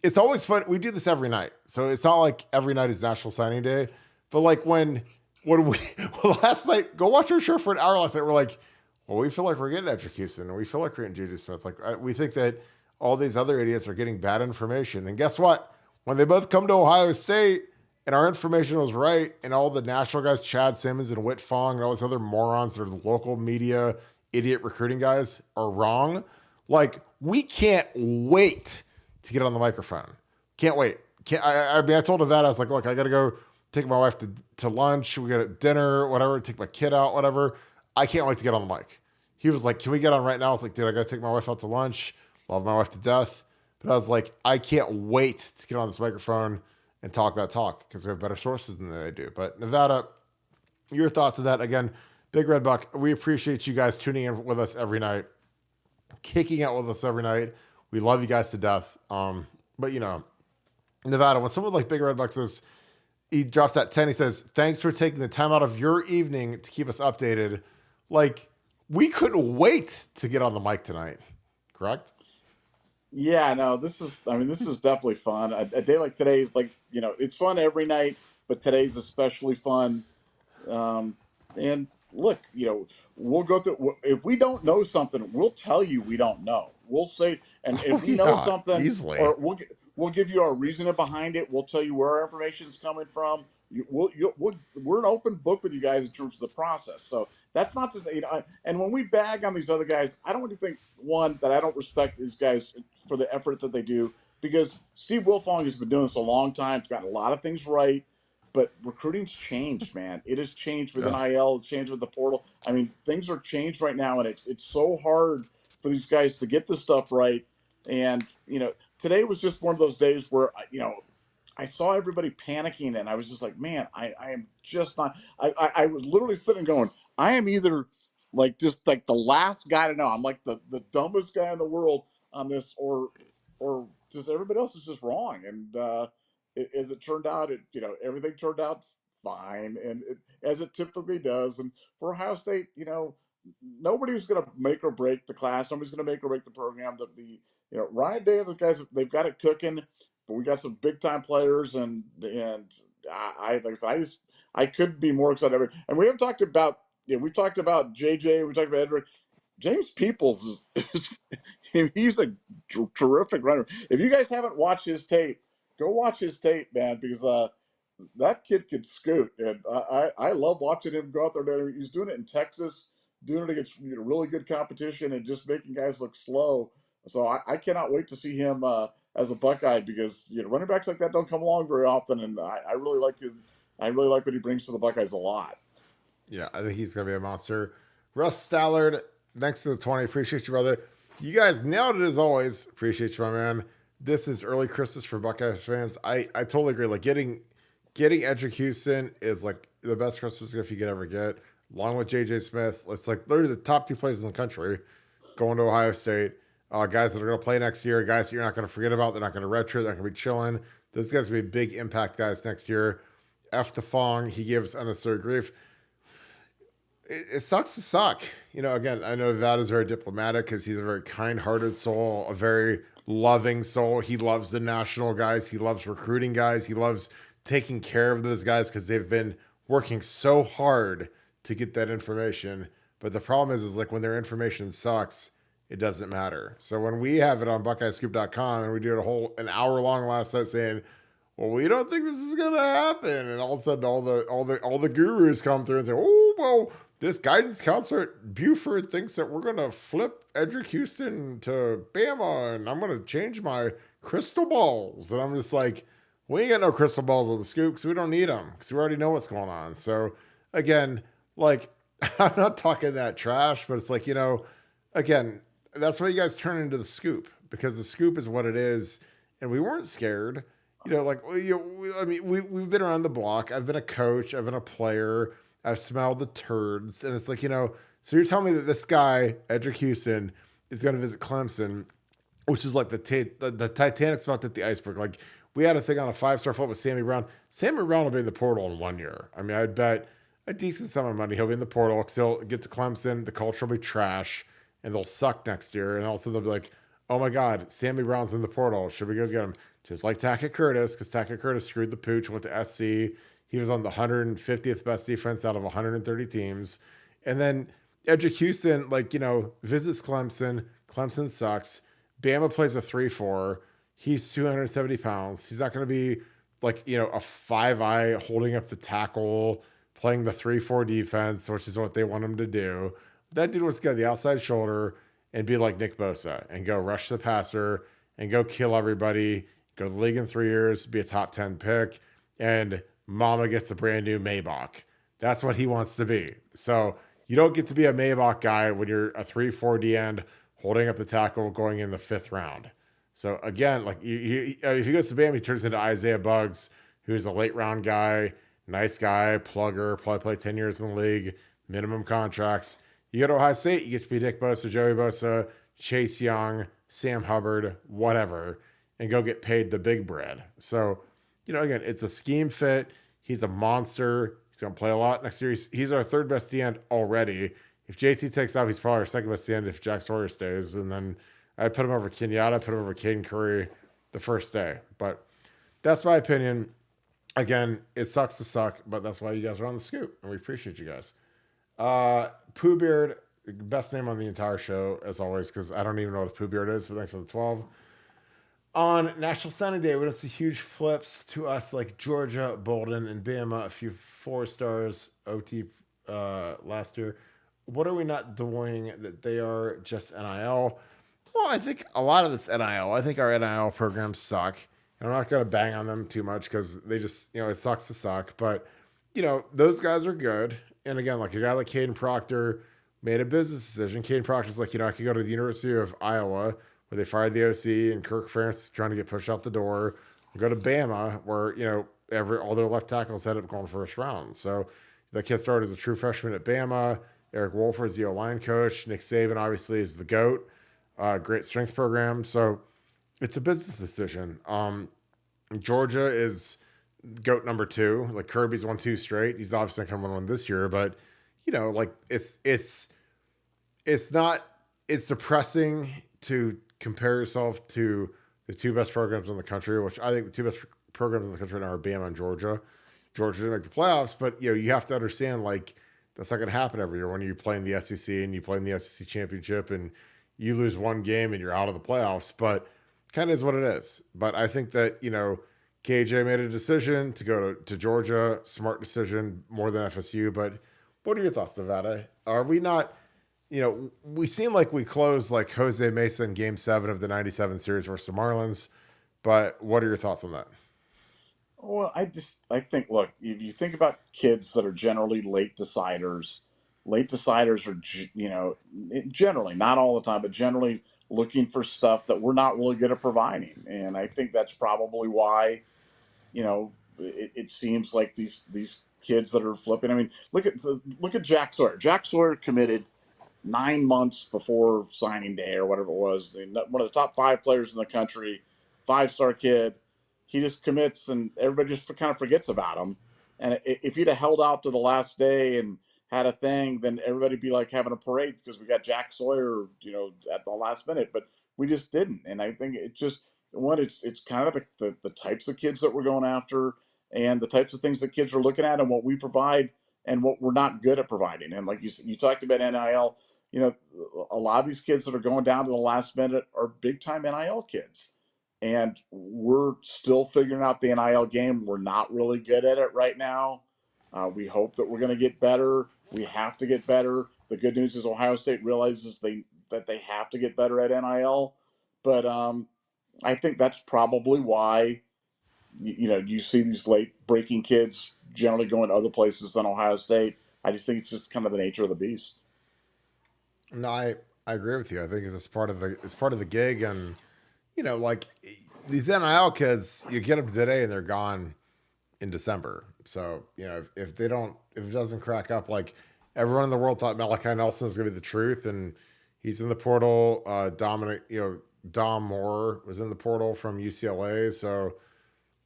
it's always fun. We do this every night. So it's not like every night is National Signing Day. But when last night, go watch our show for an hour last night, we're like, well, we feel like we're getting Edric Houston, and we feel like we're getting Juju Smith. We think that all these other idiots are getting bad information. And guess what? When they both come to Ohio State and our information was right and all the national guys, Chad Simmons and Whit Fong and all these other morons that are the local media idiot recruiting guys are wrong, we can't wait to get on the microphone. Can't wait. I told Nevada, I was like, look, I got to go take my wife to lunch. We got a dinner, whatever, take my kid out, whatever. I can't wait to get on the mic. He was like, can we get on right now? I was like, dude, I got to take my wife out to lunch. Love my wife to death. But I was like, I can't wait to get on this microphone and talk that talk because we have better sources than they do. But Nevada, your thoughts on that? Again, Big Red Buck, we appreciate you guys tuning in with us every night. kicking out with us every night. We love you guys to death. But Nevada, when someone like Big Red Bucks says he drops that 10, he says, "Thanks for taking the time out of your evening to keep us updated." Like, we couldn't wait to get on the mic tonight. Correct? Yeah, no, this is definitely fun. A day like today is like, it's fun every night, but today's especially fun. Um, and look, we'll go through. If we don't know something, we'll tell you we don't know. We'll say, and if Oh we know yeah, something, easily. or we'll give you our reasoning behind it. We'll tell you where our information is coming from. We're an open book with you guys in terms of the process. So that's not to say, and when we bag on these other guys, I don't want to think one that I don't respect these guys for the effort that they do, because Steve Wilfong has been doing this a long time. He's gotten a lot of things right, but recruiting's changed, man. It has changed with Yeah. NIL, it's changed with the portal. I mean, things are changed right now, and it's so hard for these guys to get this stuff right. And today was just one of those days where I saw everybody panicking, and I was just like, man, I am just not. I was literally sitting going, I am either like just like the last guy to know. I'm like the dumbest guy in the world on this, or just everybody else is just wrong. And as it turned out, everything turned out fine, and as it typically does. And for Ohio State, nobody was going to make or break the class. Nobody's going to make or break the program. Ryan Day, the guys, they've got it cooking. But we got some big time players, and like I said, I couldn't be more excited. And we haven't talked about we talked about JJ, we talked about Edric. James Peoples he's a terrific runner. If you guys haven't watched his tape, go watch his tape, man, because that kid could scoot, and I love watching him go out there. He's doing it in Texas, doing it against really good competition, and just making guys look slow. So I cannot wait to see him as a Buckeye, because running backs like that don't come along very often, and I really like him. I really like what he brings to the Buckeyes a lot. Yeah, I think he's going to be a monster. Russ Stallard, next to the 20. Appreciate you, brother. You guys nailed it as always. Appreciate you, my man. This is early Christmas for Buckeyes fans. I totally agree. Like, getting Edric Houston is like the best Christmas gift you could ever get, along with JJ Smith. It's like literally the top two players in the country going to Ohio State. Guys that are going to play next year, guys that you're not going to forget about. They're not going to redshirt. They're going to be chilling. Those guys will be big impact guys next year. F the Fong. He gives unnecessary grief. It sucks to suck. Again, I know Vad is very diplomatic because he's a very kind-hearted soul, a very loving soul. He loves the national guys. He loves recruiting guys. He loves taking care of those guys because they've been working so hard to get that information. But the problem is like when their information sucks, it doesn't matter. So when we have it on BuckeyeScoop.com and we do an hour-long last night saying, well, we don't think this is gonna happen, and all of a sudden all the gurus come through and say, oh well, this guidance counselor at Buford thinks that we're gonna flip Edric Houston to Bama, and I'm gonna change my crystal balls, and I'm just like, we ain't got no crystal balls on the scoop because we don't need them because we already know what's going on. So again, like I'm not talking that trash, but it's like again, that's why you guys turn into the scoop, because the scoop is what it is, and we weren't scared. We've been around the block. I've been a coach. I've been a player. I've smelled the turds. And it's like, so you're telling me that this guy, Edric Houston, is going to visit Clemson, which is like the Titanic spot at the iceberg. Like, we had a thing on a 5-star flip with Sammy Brown. Sammy Brown will be in the portal in 1 year. I mean, I'd bet a decent sum of money he'll be in the portal because he'll get to Clemson. The culture will be trash, and they'll suck next year. And all of a sudden they'll be like, oh my God, Sammy Brown's in the portal. Should we go get him? Just like Tackett Curtis, because Tackett Curtis screwed the pooch, went to SC. He was on the 150th best defense out of 130 teams. And then Edric Houston, visits Clemson. Clemson sucks. Bama plays a 3-4. He's 270 pounds. He's not going to be a 5-eye holding up the tackle, playing the 3-4 defense, which is what they want him to do. That dude wants to get the outside shoulder and be like Nick Bosa and go rush the passer and go kill everybody, go to the league in 3 years, be a top 10 pick, and mama gets a brand new Maybach. That's what he wants to be. So you don't get to be a Maybach guy when you're a 3-4 D end holding up the tackle going in the 5th round. So again, if he goes to Bama, he turns into Isaiah Buggs, who's a late round guy, nice guy, plugger, probably play 10 years in the league, minimum contracts. You go to Ohio State, you get to be Nick Bosa, Joey Bosa, Chase Young, Sam Hubbard, whatever, and go get paid the big bread. So, again, it's a scheme fit. He's a monster. He's going to play a lot next year. He's our third best end already. If JT takes off, he's probably our second best end if Jack Sawyer stays. And then I'd put him over Kenyatta, put him over Caden Curry the first day. But that's my opinion. Again, it sucks to suck, but that's why you guys are on the scoop, and we appreciate you guys. Pooh Beard, best name on the entire show, as always, because I don't even know what Pooh Beard is, but thanks for the 12. On National Signing Day, we don't see huge flips to us like Georgia, Bolden, and Bama, a few 4 stars OT last year. What are we not doing that they are just NIL? Well, I think a lot of this NIL. I think our NIL programs suck. I'm not going to bang on them too much because they just, it sucks to suck. But, those guys are good. And again, like a guy like Caden Proctor made a business decision. Caden Proctor's like, I could go to the University of Iowa where they fired the OC and Kirk Ferentz trying to get pushed out the door. Or go to Bama where, all their left tackles ended up going first round. So that kid started as a true freshman at Bama. Eric Wolfer is the O-line coach. Nick Saban obviously is the GOAT. Great strength program. So it's a business decision. Georgia is GOAT number 2. Like Kirby's won 2 straight. He's obviously not going to win one this year, but it's depressing to compare yourself to the 2 best programs in the country, which I think the 2 best programs in the country right now are Bama and Georgia. Georgia didn't make the playoffs, but you have to understand that's not going to happen every year when you play in the SEC and you play in the SEC championship and you lose one game and you're out of the playoffs. But kind of is what it is. But I think that, KJ made a decision to go to Georgia. Smart decision, more than FSU. But what are your thoughts, Nevada? Are we not, we seem like we closed like Jose Mesa in Game 7 of the 97 series versus the Marlins. But what are your thoughts on that? Well, I think, look, if you think about kids that are generally late deciders are, generally, not all the time, but generally looking for stuff that we're not really good at providing. And I think that's probably why, it seems like these kids that are flipping. I mean, look at Jack Sawyer. Jack Sawyer committed 9 months before signing day or whatever it was. One of the top 5 players in the country, 5-star kid. He just commits and everybody just kind of forgets about him. And if he'd have held out to the last day and had a thing, then everybody'd be like having a parade because we got Jack Sawyer, at the last minute. But we just didn't. And I think it's kind of the types of kids that we're going after and the types of things that kids are looking at and what we provide and what we're not good at providing. And like you talked about NIL, a lot of these kids that are going down to the last minute are big time NIL kids. And we're still figuring out the NIL game. We're not really good at it right now. We hope that we're going to get better. We have to get better. The good news is Ohio State realizes that they have to get better at NIL. But I think that's probably why you see these late breaking kids generally going to other places than Ohio State. I just think it's just kind of the nature of the beast. No, I agree with you. I think it's part of the gig, and like these NIL kids, you get them today and they're gone in December. So if it doesn't crack up, like everyone in the world thought Malachi Nelson was going to be the truth, and he's in the portal. Dom Moore was in the portal from UCLA. So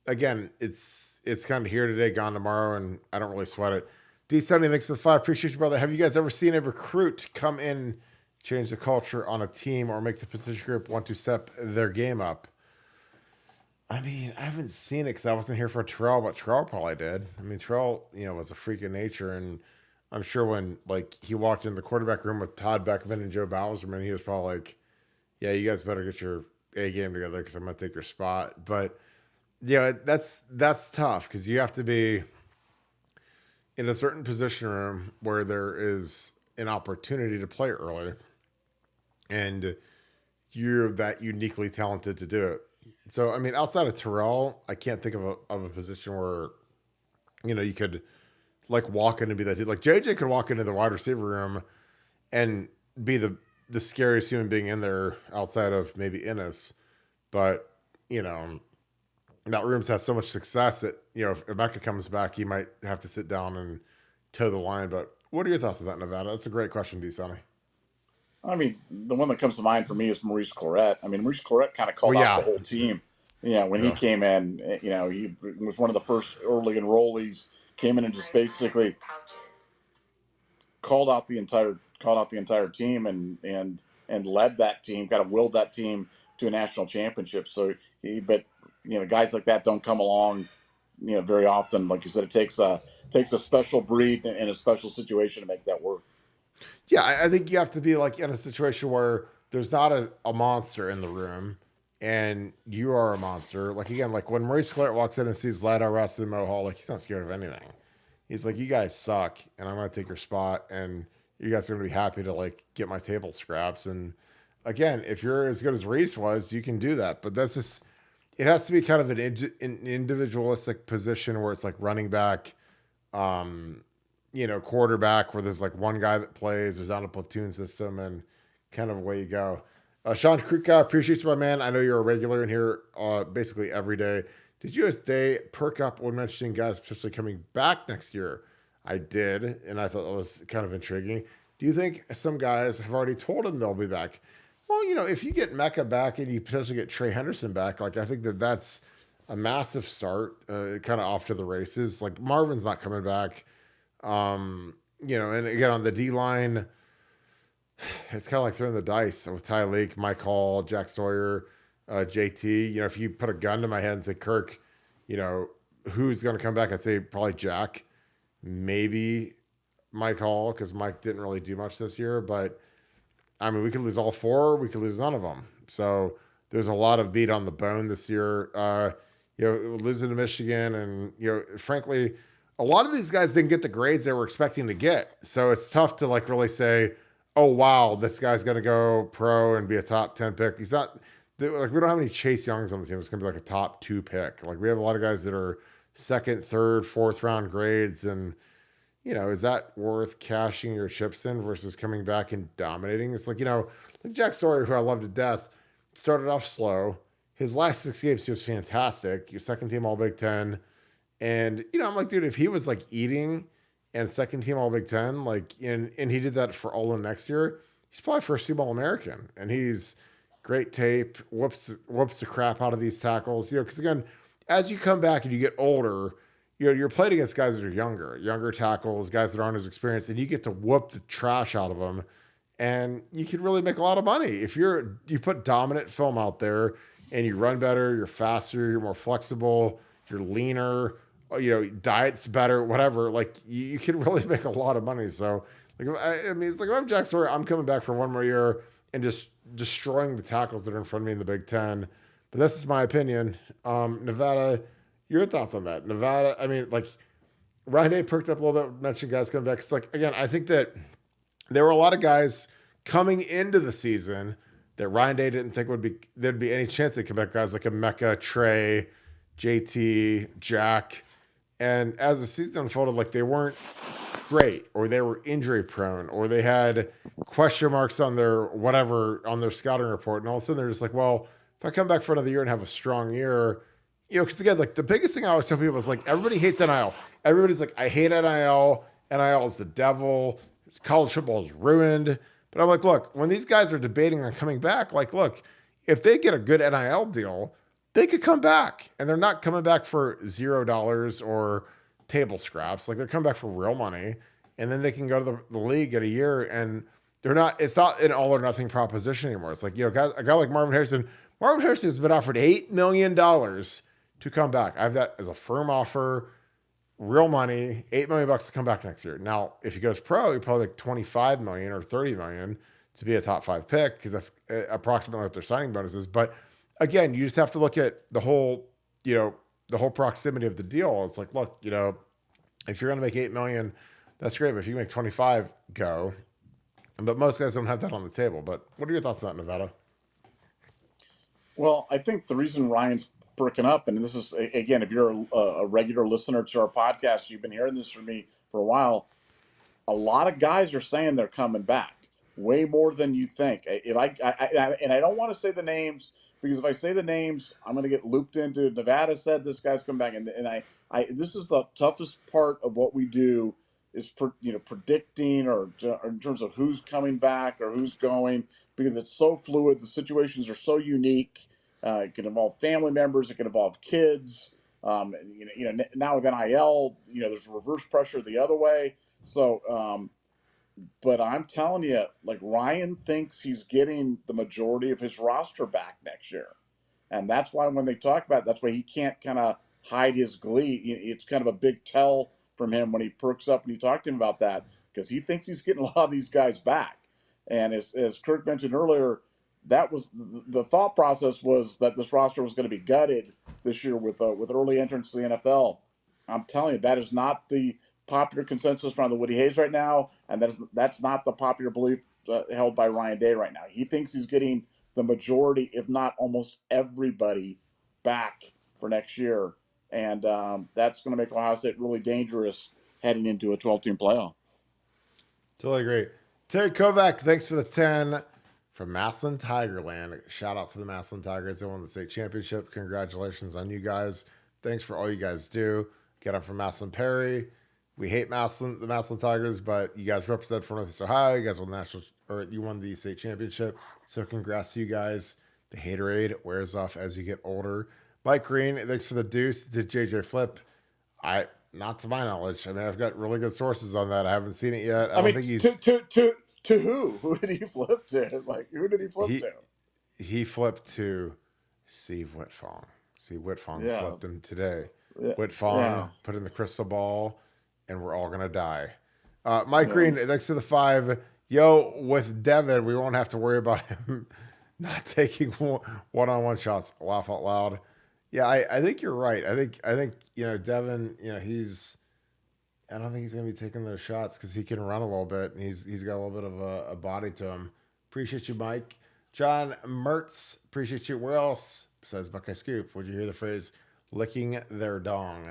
again, it's kind of here today, gone tomorrow, and I don't really sweat it. D70, thanks for the 5. Appreciate you, brother. Have you guys ever seen a recruit come in, change the culture on a team, or make the position group want to step their game up? I mean, I haven't seen it because I wasn't here for Terrell, but Terrell probably did. I mean, Terrell, was a freak of nature, and I'm sure when he walked in the quarterback room with Todd Beckman and Joe Bowserman, he was probably like, "Yeah, you guys better get your A game together because I'm gonna take your spot." But that's tough because you have to be in a certain position room where there is an opportunity to play early, and you're that uniquely talented to do it. So, I mean, outside of Terrell, I can't think of a position where, you could walk in and be that dude. Like JJ could walk into the wide receiver room and be the scariest human being in there outside of maybe Ennis. But, that room's had so much success that, if Rebecca comes back, he might have to sit down and toe the line. But what are your thoughts on that, Nevada? That's a great question, D. Sonny. I mean, the one that comes to mind for me is Maurice Clarett. I mean, Maurice Clarett kind of Well, called out the yeah, whole team. You know, when he yeah. came in, he was one of the first early enrollees. Came in and just basically called out the entire team and led that team, kind of willed that team to a national championship. So but guys like that don't come along, very often. Like you said, it takes a special breed and a special situation to make that work. Yeah, I think you have to be like in a situation where there's not a monster in the room and you are a monster. Like again, like when Maurice Clarett walks in and sees Lado Russ and Mo Hall, like he's not scared of anything. He's like, you guys suck and I'm gonna take your spot and you guys are gonna be happy to like get my table scraps. And again, if you're as good as Reese was, you can do that. But that's just it has to be kind of an individualistic position where it's like running back, um, quarterback where there's like one guy that plays, there's not a platoon system, and kind of away you go. Sean Kruka, appreciate you, my man. I know you're a regular in here basically every day. Did you as day perk up when mentioning guys potentially coming back next year? I did, and I thought that was kind of intriguing. Do you think some guys have already told him they'll be back? Well, if you get Mecca back and you potentially get Trey Henderson back, like I think that's a massive start, kind of off to the races. Like Marvin's not coming back. And again on the D line, it's kind of like throwing the dice with Ty Leak, Mike Hall, Jack Sawyer, JT. If you put a gun to my head and say Kirk, who's going to come back? I'd say probably Jack, maybe Mike Hall because Mike didn't really do much this year. But I mean, we could lose all four, we could lose none of them. So there's a lot of meat on the bone this year. Losing to Michigan, and frankly, a lot of these guys didn't get the grades they were expecting to get. So it's tough to like really say, oh wow, this guy's gonna go pro and be a top 10 pick. He's not like we don't have any Chase Youngs on the team. It's gonna be like a top 2 pick. Like we have a lot of guys that are second, third, fourth round grades, and is that worth cashing your chips in versus coming back and dominating? It's like like Jack Sawyer, who I love to death, started off slow. His last 6 games, he was fantastic. Your second team All Big Ten. And, I'm like, dude, if he was like eating and second team All Big Ten, like, and he did that for all of next year, he's probably first team All American. And he's great tape, whoops the crap out of these tackles, because again, as you come back and you get older, you're playing against guys that are younger tackles, guys that aren't as experienced, and you get to whoop the trash out of them. And you can really make a lot of money if you put dominant film out there and you run better, you're faster, you're more flexible, you're leaner, diet's better, whatever. Like you can really make a lot of money. So like, I mean, it's like if I'm Jack Sawyer, I'm coming back for one more year and just destroying the tackles that are in front of me in the Big Ten. But this is my opinion. Nevada, your thoughts on that? Nevada, I mean, like Ryan Day perked up a little bit, mentioned guys coming back. It's like again, I think that there were a lot of guys coming into the season that Ryan Day didn't think there'd be any chance they come back. Guys like a Mecca, Trey, JT, Jack. And as the season unfolded, like they weren't great, or they were injury prone, or they had question marks on their scouting report. And all of a sudden they're just like, well, if I come back for another year and have a strong year, because again, like the biggest thing I always tell people is like everybody hates NIL. Everybody's like, I hate NIL. NIL is the devil. College football is ruined. But I'm like, look, when these guys are debating on coming back, like, look, if they get a good NIL deal, they could come back, and they're not coming back for $0 or table scraps. Like they're coming back for real money, and then they can go to the league at a year, and it's not an all or nothing proposition anymore. It's like, a guy like Marvin Harrison. Marvin Harrison has been offered $8 million to come back. I have that as a firm offer, real money, $8 million to come back next year. Now, if he goes pro, he probably like 25 million or 30 million to be a top 5 pick because that's approximately what their signing bonus is. But again, you just have to look at the whole proximity of the deal. It's like, look, if you're going to make 8 million, that's great. But if you make 25, go. But most guys don't have that on the table. But what are your thoughts on that, Nevada? Well, I think the reason Ryan's perking up, and this is again, if you're a regular listener to our podcast, you've been hearing this from me for a while. A lot of guys are saying they're coming back, way more than you think. If and I don't want to say the names because if I say the names, I'm going to get looped into Nevada said this guy's coming back, and I this is the toughest part of what we do predicting or in terms of who's coming back or who's going, because it's so fluid. The situations are so unique. It can involve family members. It can involve kids. Now with NIL, there's reverse pressure the other way. So, but I'm telling you, like, Ryan thinks he's getting the majority of his roster back next year. And that's why when they talk about it, that's why he can't kind of hide his glee. It's kind of a big tell from him when he perks up and you talk to him about that, because he thinks he's getting a lot of these guys back. And as Kirk mentioned earlier, that was the thought process, was that this roster was going to be gutted this year with early entrance to the NFL. I'm telling you, that is not the popular consensus around the Woody Hayes right now, and that's not the popular belief held by Ryan Day right now. He thinks he's getting the majority, if not almost everybody, back for next year, and that's going to make Ohio State really dangerous heading into a 12-team playoff. Totally agree. Terry Kovac, thanks for the 10 from Massillon Tigerland. Shout out to the Massillon Tigers. They won the state championship. Congratulations on you guys. Thanks for all you guys do. Get them from Massillon Perry. We hate the Massillon Tigers, but you guys represent for Northeast Ohio. You guys won you won the state championship. So congrats to you guys. The haterade wears off as you get older. Mike Green, thanks for the deuce. Did JJ flip? Not to my knowledge. I mean, I've got really good sources on that. I haven't seen it yet. I don't think he's to who? Who did he flip to? Like, who did he flip to? He flipped to Steve Whitfong. Steve Whitfong flipped him today. Yeah. Whitfong put in the crystal ball, and we're all gonna die. Mike Green, thanks to the 5. Yo, with Devin, we won't have to worry about him not taking one-on-one shots. Laugh out loud. Yeah, I think you're right. I think Devin, I don't think he's gonna be taking those shots because he can run a little bit and he's got a little bit of a body to him. Appreciate you, Mike. John Mertz, appreciate you. Where else besides Buckeye Scoop would you hear the phrase licking their dong?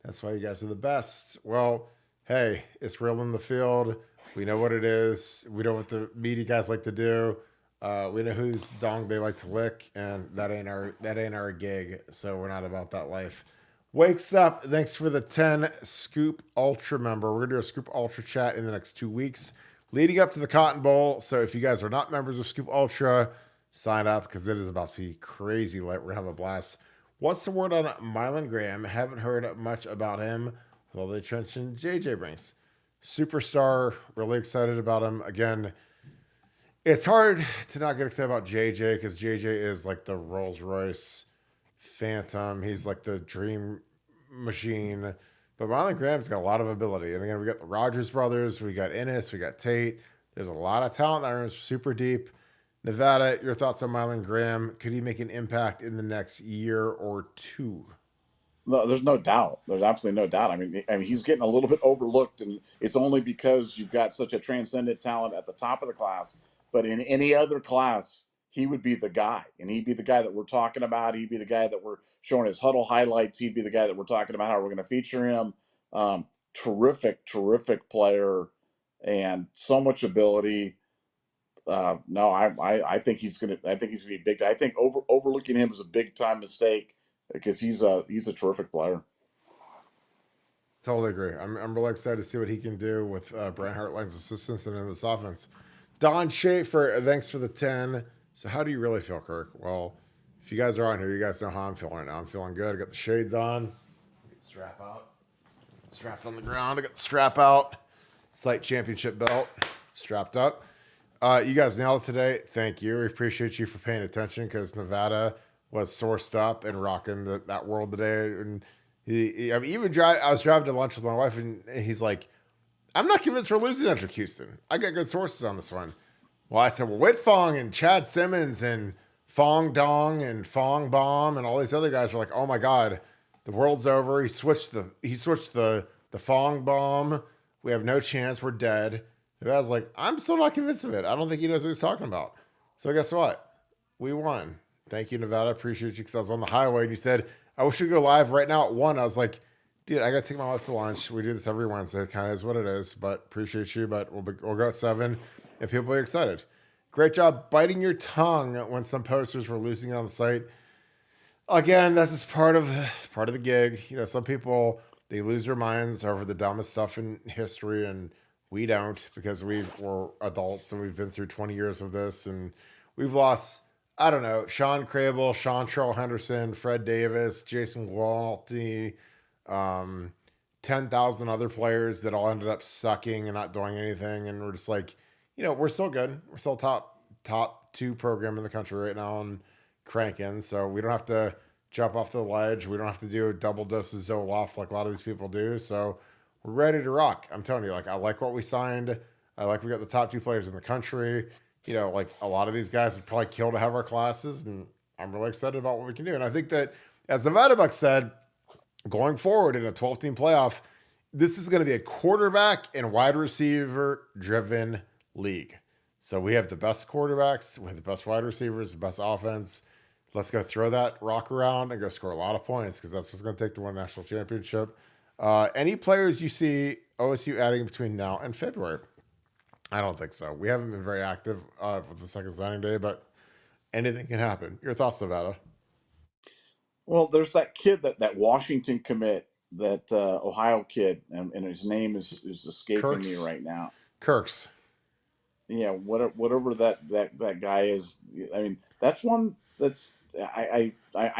That's why you guys are the best. Well, hey, it's real in the field. We know what it is. We know what the media guys like to do. We know whose dong they like to lick, and that ain't our gig. So we're not about that life. Wakes up. Thanks for the 10 Scoop Ultra member. We're gonna do a Scoop Ultra chat in the next 2 weeks, leading up to the Cotton Bowl. So if you guys are not members of Scoop Ultra, sign up because it is about to be crazy lit. We're gonna have a blast. What's the word on Mylan Graham? Haven't heard much about him with all the attention JJ brings. Superstar. Really excited about him again. It's hard to not get excited about JJ because JJ is like the Rolls Royce Phantom. He's like the dream machine. But Mylan Graham's got a lot of ability. And again, we got the Rogers brothers, we got Ennis, we got Tate. There's a lot of talent that is super deep. Nevada, your thoughts on Mylan Graham? Could he make an impact in the next year or two? No, there's no doubt. There's absolutely no doubt. I mean, he's getting a little bit overlooked, and it's only because you've got such a transcendent talent at the top of the class. But in any other class, he would be the guy, and he'd be the guy that we're talking about. He'd be the guy that we're showing his huddle highlights. He'd be the guy that we're talking about how we're going to feature him. Terrific player, and so much ability. No, I think he's gonna. I think he's gonna be big. I think overlooking him is a big time mistake because he's a terrific player. Totally agree. I'm really excited to see what he can do with Brian Hartline's assistance and in this offense. Don Schaefer, thanks for the 10. So how do you really feel, Kirk? Well, if you guys are on here, you guys know how I'm feeling right now. I'm feeling good. I got the shades on. Strap out. Straps on the ground. I got the strap out. Slight championship belt. Strapped up. You guys nailed it today. Thank you. We appreciate you for paying attention because Nevada was sourced up and rocking that world today. And I was driving to lunch with my wife, and he's like, I'm not convinced we're losing Edric Houston. I got good sources on this one. Well, I said, well, Whitfong and Chad Simmons and Fong Dong and Fong Bomb and all these other guys are like, oh my God, the world's over. He switched the Fong Bomb. We have no chance. We're dead. And I was like, I'm still not convinced of it. I don't think he knows what he's talking about. So guess what? We won. Thank you, Nevada. I appreciate you because I was on the highway and you said, I wish we could go live right now at 1. I was like, dude, I got to take my wife to lunch. We do this every Wednesday. It kind of is what it is, but appreciate you. But we'll go at 7 and people are excited. Great job biting your tongue when some posters were losing it on the site. Again, that's just part of the gig. Some people they lose their minds over the dumbest stuff in history, and we don't because we're adults and we've been through 20 years of this, and we've lost. I don't know, Sean Crable, Sean Charles Henderson, Fred Davis, Jason Gwaltney, um, 10,000 other players that all ended up sucking and not doing anything. And we're just like, we're still good. We're still top two program in the country right now and cranking. So we don't have to jump off the ledge. We don't have to do a double dose of Zoloft like a lot of these people do. So we're ready to rock. I'm telling you, like, I like what we signed. I like we got the top two players in the country. Like a lot of these guys would probably kill to have our classes, and I'm really excited about what we can do. And I think that, as Nevada Buck said, going forward in a 12-team playoff, this is going to be a quarterback and wide receiver driven league. So we have the best quarterbacks, we have the best wide receivers, the best offense. Let's go throw that rock around and go score a lot of points because that's what's going to take to win a national championship. Any players you see OSU adding between now and February? I don't think so. We haven't been very active with the second signing day, but anything can happen. Your thoughts, Nevada? Well, there's that kid that Washington commit, that Ohio kid, and his name is escaping me Kirks? right now. Kirks. Yeah, whatever that guy is. I mean, that's one that's I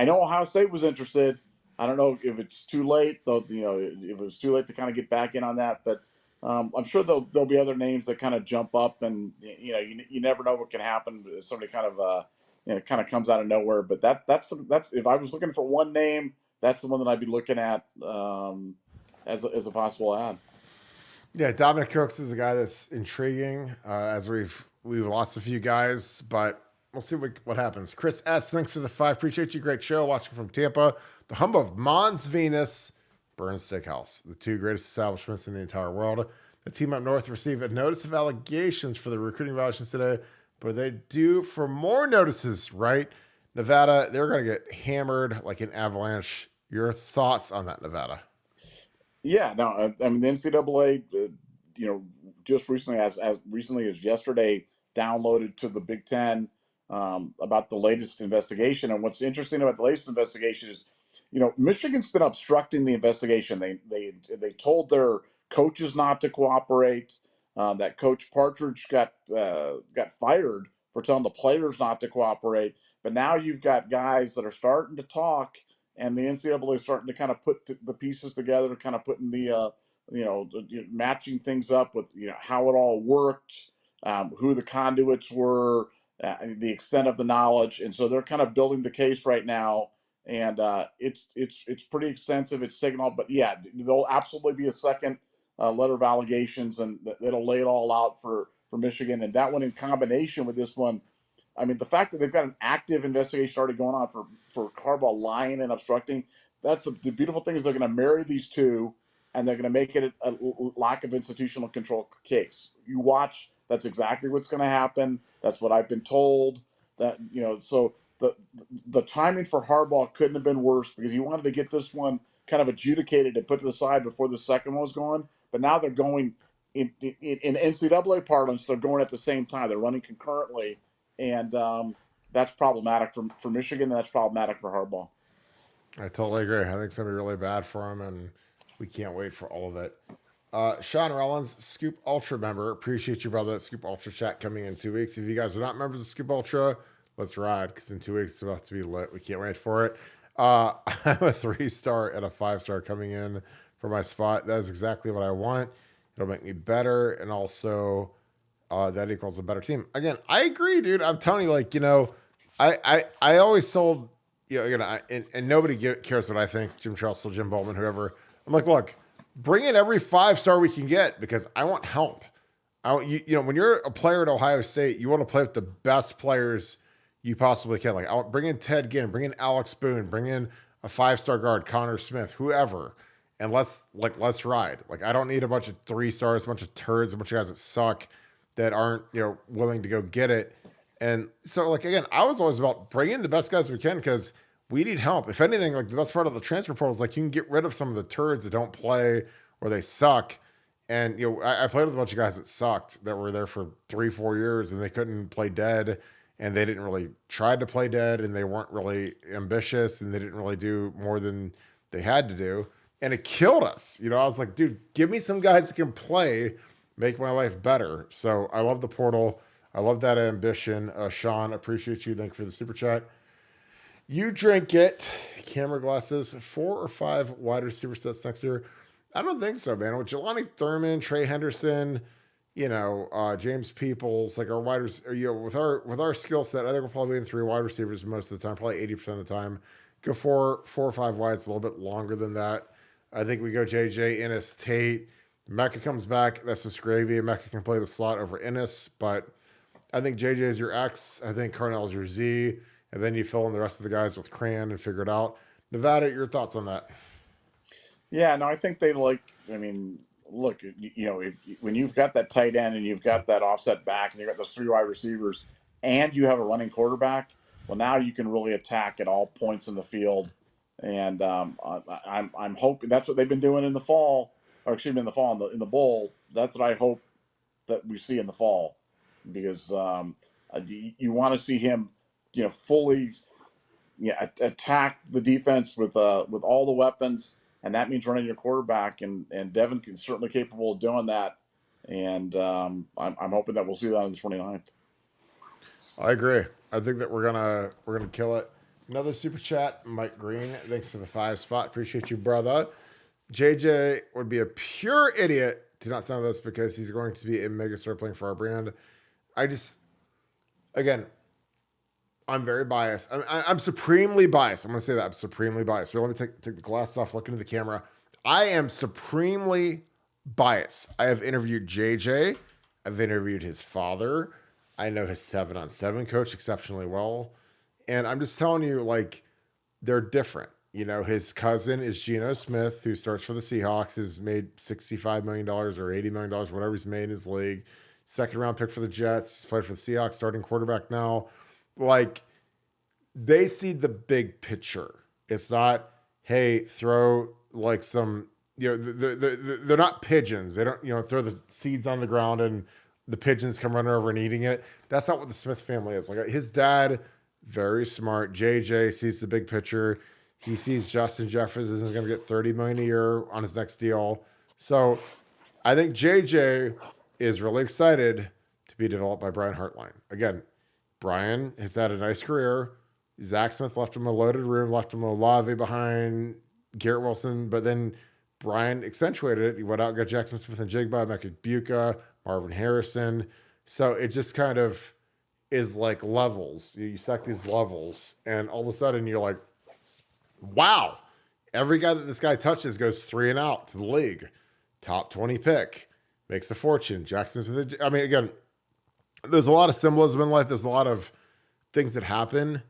know Ohio State was interested. I don't know if it's too late though. If it was too late to kind of get back in on that, but I'm sure there'll be other names that kind of jump up, and you never know what can happen. Somebody kind of kind of comes out of nowhere. But that's if I was looking for one name, that's the one that I'd be looking at as a possible ad. Yeah, Dominic Crooks is a guy that's intriguing. As we've lost a few guys, but we'll see what happens. Chris S, thanks for the 5. Appreciate you. Great show. Watching from Tampa, the home of Mons Venus, Burns Steakhouse, the two greatest establishments in the entire world. The team up north received a notice of allegations for the recruiting violations today, but they due for more notices, right? Nevada, they're going to get hammered like an avalanche. Your thoughts on that, Nevada? Yeah, no, I mean the NCAA, just recently, as recently as yesterday, downloaded to the Big Ten about the latest investigation. And what's interesting about the latest investigation is, Michigan's been obstructing the investigation. They told their coaches not to cooperate. That Coach Partridge got fired for telling the players not to cooperate. But now you've got guys that are starting to talk, and the NCAA is starting to kind of put the pieces together, kind of putting the matching things up with how it all worked, who the conduits were, the extent of the knowledge, and so they're kind of building the case right now, and it's pretty extensive. It's taken all, but yeah, there'll absolutely be a second letter of allegations, and it'll lay it all out for Michigan, and that one in combination with this one. I mean, the fact that they've got an active investigation already going on for Harbaugh lying and obstructing, that's the beautiful thing is they're going to marry these two, and they're going to make it a lack of institutional control case. You watch, that's exactly what's going to happen. That's what I've been told. That so the timing for Harbaugh couldn't have been worse because he wanted to get this one kind of adjudicated and put to the side before the second one was going. But now they're going in NCAA parlance. They're going at the same time. They're running concurrently, and that's problematic for Michigan. And that's problematic for Harbaugh. I totally agree. I think it's going to be really bad for him, and we can't wait for all of it. Sean Rollins, Scoop Ultra member. Appreciate you, brother. Scoop Ultra chat coming in 2 weeks. If you guys are not members of Scoop Ultra, let's ride because in 2 weeks it's about to be lit. We can't wait for it. I'm a 3-star and a 5-star coming in for my spot. That is exactly what I want. It'll make me better, and also that equals a better team. Again, I agree, dude. I'm telling you, like, I always told, and nobody cares what I think, Jim Tressel, Jim Bowman, whoever. I'm like, look, bring in every 5-star we can get because I want help. When you're a player at Ohio State, you want to play with the best players you possibly can. Like, I'll bring in Ted Ginn, bring in Alex Boone, bring in a 5-star guard, Connor Smith, whoever, and let's ride. Like, I don't need a bunch of 3-stars, a bunch of turds, a bunch of guys that suck that aren't willing to go get it. And so, like, again, I was always about bringing the best guys we can because we need help. If anything, like, the best part of the transfer portal is, like, you can get rid of some of the turds that don't play or they suck. And, I played with a bunch of guys that sucked that were there for 3-4 years and they couldn't play dead and they didn't really try to play dead and they weren't really ambitious and they didn't really do more than they had to do. and it killed us. I was like, dude, give me some guys that can play, make my life better. So I love the portal. I love that ambition. Sean, appreciate you. Thank you for the super chat. You drink it. Camera glasses. 4 or 5 wide receiver sets next year. I don't think so, man. With Jelani Thurman, Trey Henderson, James Peoples, like our wide with our skill set, I think we're probably in 3 wide receivers most of the time, probably 80% of the time. Go 4 or 5 wides, a little bit longer than that. I think we go JJ, Ennis, Tate. Mecca comes back. That's just gravy. Mecca can play the slot over Ennis, but I think JJ is your X. I think Carnell is your Z. And then you fill in the rest of the guys with Cran and figure it out. Nevada, your thoughts on that? Yeah, no, I think they I mean, look, when you've got that tight end and you've got that offset back and you've got those 3 wide receivers and you have a running quarterback, well, now you can really attack at all points in the field. And I'm hoping that's what they've been doing in the fall, or excuse me, in the fall in the bowl. That's what I hope that we see in the fall, because you want to see him, fully, attack the defense with all the weapons, and that means running your quarterback, and Devin is certainly capable of doing that, and I'm hoping that we'll see that on the 29th. I agree. I think that we're gonna kill it. Another super chat, Mike Green. Thanks for the 5 spot. Appreciate you, brother. JJ would be a pure idiot to not sign this because he's going to be a megastar playing for our brand. Again, I'm very biased. I'm supremely biased. I'm going to say that. I'm supremely biased. So let me take the glass off, look into the camera. I am supremely biased. I have interviewed JJ. I've interviewed his father. I know his 7-on-7 coach exceptionally well. And I'm just telling you, like, they're different. His cousin is Geno Smith, who starts for the Seahawks, has made $65 million or $80 million, whatever he's made in his league. 2nd round pick for the Jets. He's played for the Seahawks, starting quarterback now. Like, they see the big picture. It's not, hey, throw like some, they're not pigeons. They don't, throw the seeds on the ground and the pigeons come running over and eating it. That's not what the Smith family is. Like, his dad, very smart. JJ sees the big picture. He sees Justin Jefferson is going to get $30 million a year on his next deal. So I think JJ is really excited to be developed by Brian Hartline. Again, Brian has had a nice career. Zach Smith left him a loaded room, left him a Olave behind Garrett Wilson, but then Brian accentuated it. He went out and got Jackson Smith and Jigba, Mecca Buka, Marvin Harrison. So it just kind of is like levels. You stack these levels, and all of a sudden you're like, wow, every guy that this guy touches goes 3 and out to the league. Top 20 pick, makes a fortune. Jackson Smith, I mean, again, there's a lot of symbolism in life. There's a lot of things that happen.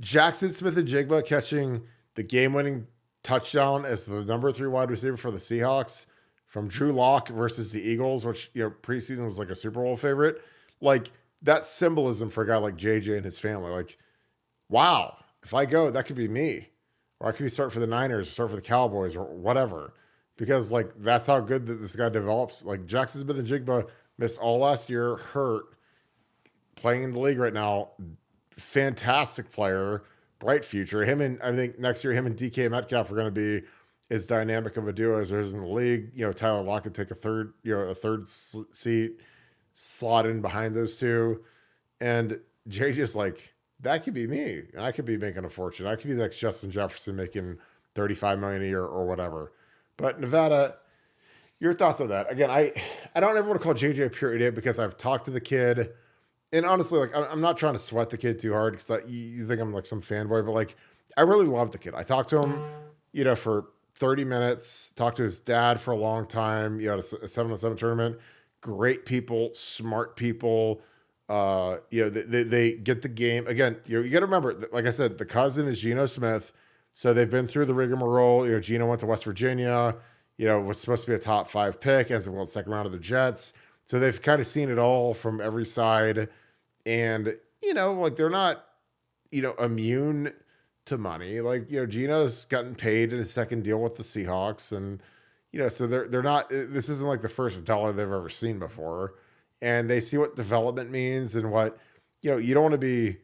Jackson Smith and Jigba catching the game-winning touchdown as the number 3 wide receiver for the Seahawks from Drew Lock versus the Eagles, which, preseason was like a Super Bowl favorite. Like, that symbolism for a guy like JJ and his family. Like, wow, if I go, that could be me. Or I could be starting for the Niners, or start for the Cowboys, or whatever. Because, like, that's how good that this guy develops. Like, Jackson Smith and Jigba missed all last year, hurt, playing in the league right now. Fantastic player, bright future. I think next year, him and DK Metcalf are going to be as dynamic of a duo as there is in the league. Tyler Lockett take a third seat, slot in behind those two. And JJ's like, that could be me. And I could be making a fortune. I could be the next Justin Jefferson making $35 million a year or whatever. But Nevada, your thoughts on that? Again, I don't ever want to call JJ a pure idiot because I've talked to the kid. And honestly, like, I'm not trying to sweat the kid too hard because you think I'm like some fanboy, but like, I really love the kid. I talked to him, for 30 minutes, talked to his dad for a long time, at a 7-on-7 tournament. Great people, smart people. They get the game. Again, you got to remember, like I said, the cousin is Geno Smith. So they've been through the rigmarole. Geno went to West Virginia, was supposed to be a top 5 pick, ends up going 2nd round of the Jets. So they've kind of seen it all from every side. And, like, they're not, immune to money. Like, Geno's gotten paid in his 2nd deal with the Seahawks. And, so they're not, this isn't like the first dollar they've ever seen before. And they see what development means and what, you don't want to be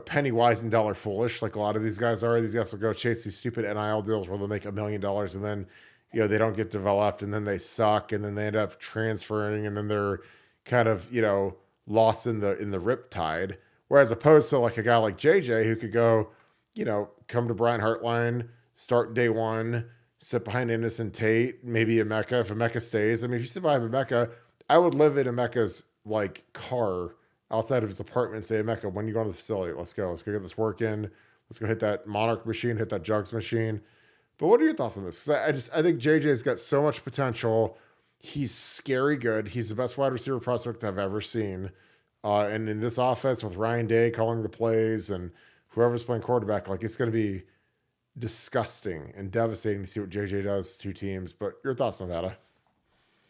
penny wise and dollar foolish, like a lot of these guys are. These guys will go chase these stupid NIL deals where they'll make $1 million and then, they don't get developed and then they suck and then they end up transferring and then they're kind of, lost in the riptide. Whereas opposed to like a guy like JJ who could go, come to Brian Hartline, start day one, sit behind Innocent Tate, maybe Emeka if Emeka stays. I mean, if you sit behind Emeka, I would live in Emeka's like car outside of his apartment and say, Emeka, when you go to the facility, let's go. Let's go get this work in. Let's go hit that Monarch machine, hit that Jugs machine. But what are your thoughts on this? Because I think JJ's got so much potential. He's scary good. He's the best wide receiver prospect I've ever seen. And in this offense with Ryan Day calling the plays and whoever's playing quarterback, like it's going to be disgusting and devastating to see what JJ does to teams. But your thoughts on that?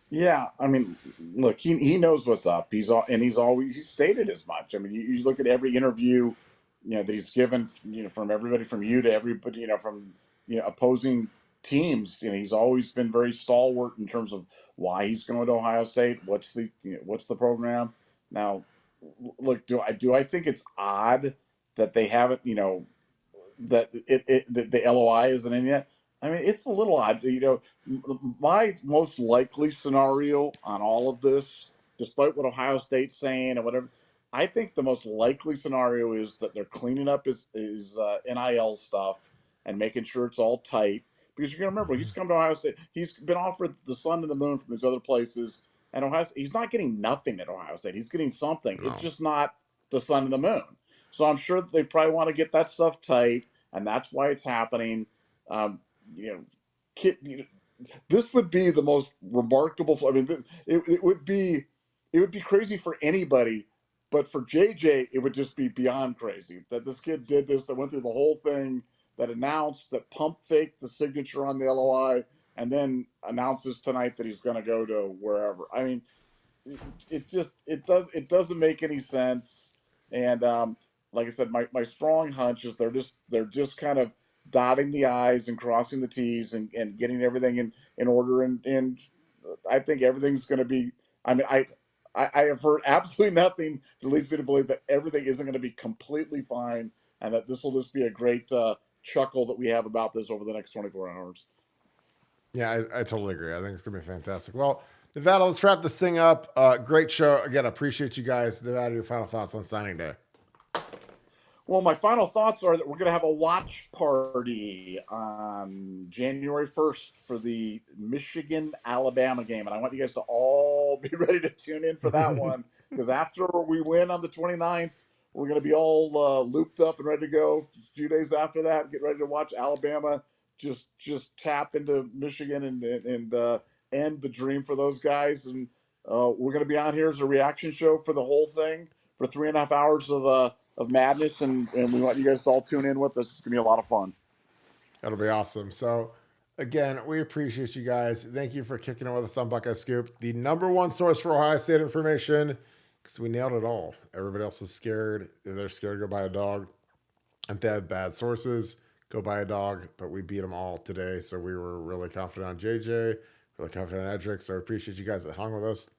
Yeah, I mean, look, he knows what's up. He's stated as much. I mean, you look at every interview, that he's given, from everybody from you to everybody, from opposing teams. He's always been very stalwart in terms of why he's going to Ohio State. What's the program? Now, look, do I think it's odd that they haven't, that the LOI isn't in yet? I mean, it's a little odd. My most likely scenario on all of this, despite what Ohio State's saying and whatever, I think the most likely scenario is that they're cleaning up his NIL stuff and making sure it's all tight. Because you're going to remember, he's come to Ohio State. He's been offered the sun and the moon from these other places. And Ohio State, he's not getting nothing at Ohio State. He's getting something. It's No. just not the sun and the moon. So I'm sure that they probably want to get that stuff tight, and that's why it's happening. Um, you know, kid, this would be the most remarkable. I mean, it would be crazy for anybody, but for JJ, it would just be beyond crazy that this kid did this. That went through the whole thing, that announced, that pump faked the signature on the LOI, and then announces tonight that he's going to go to wherever. I mean, it doesn't make any sense. And like I said, my strong hunch is they're just kind of dotting the i's and crossing the t's and getting everything in order, and I think everything's going to be. I mean, I have heard absolutely nothing that leads me to believe that everything isn't going to be completely fine, and that this will just be a great chuckle that we have about this over the next 24 hours. Yeah, I totally agree. I think it's going to be fantastic. Well, Nevada, let's wrap this thing up. Great show. Again, I appreciate you guys. Nevada, your final thoughts on signing day. Well, my final thoughts are that we're going to have a watch party on January 1st for the Michigan-Alabama game. And I want you guys to all be ready to tune in for that one, because after we win on the 29th, we're going to be all looped up and ready to go. A few days after that, get ready to watch Alabama just tap into Michigan and end the dream for those guys. And we're going to be on here as a reaction show for the whole thing for 3.5 hours of madness, and we want you guys to all tune in with us. It's going to be a lot of fun. That'll be awesome. So, again, we appreciate you guys. Thank you for kicking it with us on Buckeye Scoop, the number one source for Ohio State information, because we nailed it all. Everybody else is scared. If they're scared, go buy a dog. If they have bad sources, go buy a dog. But we beat them all today, so we were really confident on JJ, really confident on Edric. So I appreciate you guys that hung with us.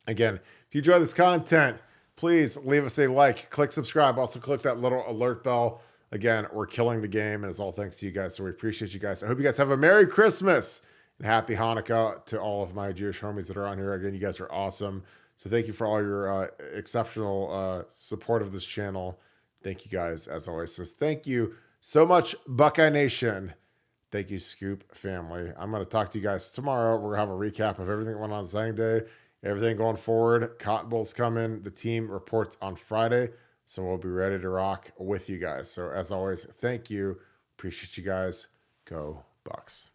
Again, if you enjoy this content, please leave us a like, click subscribe. Also, click that little alert bell. Again, we're killing the game, and it's all thanks to you guys. So we appreciate you guys. I hope you guys have a Merry Christmas and Happy Hanukkah to all of my Jewish homies that are on here. Again, you guys are awesome. So thank you for all your exceptional support of this channel. Thank you guys, as always. So thank you so much, Buckeye Nation. Thank you, Scoop family. I'm going to talk to you guys tomorrow. We're going to have a recap of everything that went on signing day. Everything going forward. Cotton Bowl's coming. The team reports on Friday. So we'll be ready to rock with you guys. So as always, thank you. Appreciate you guys. Go Bucks.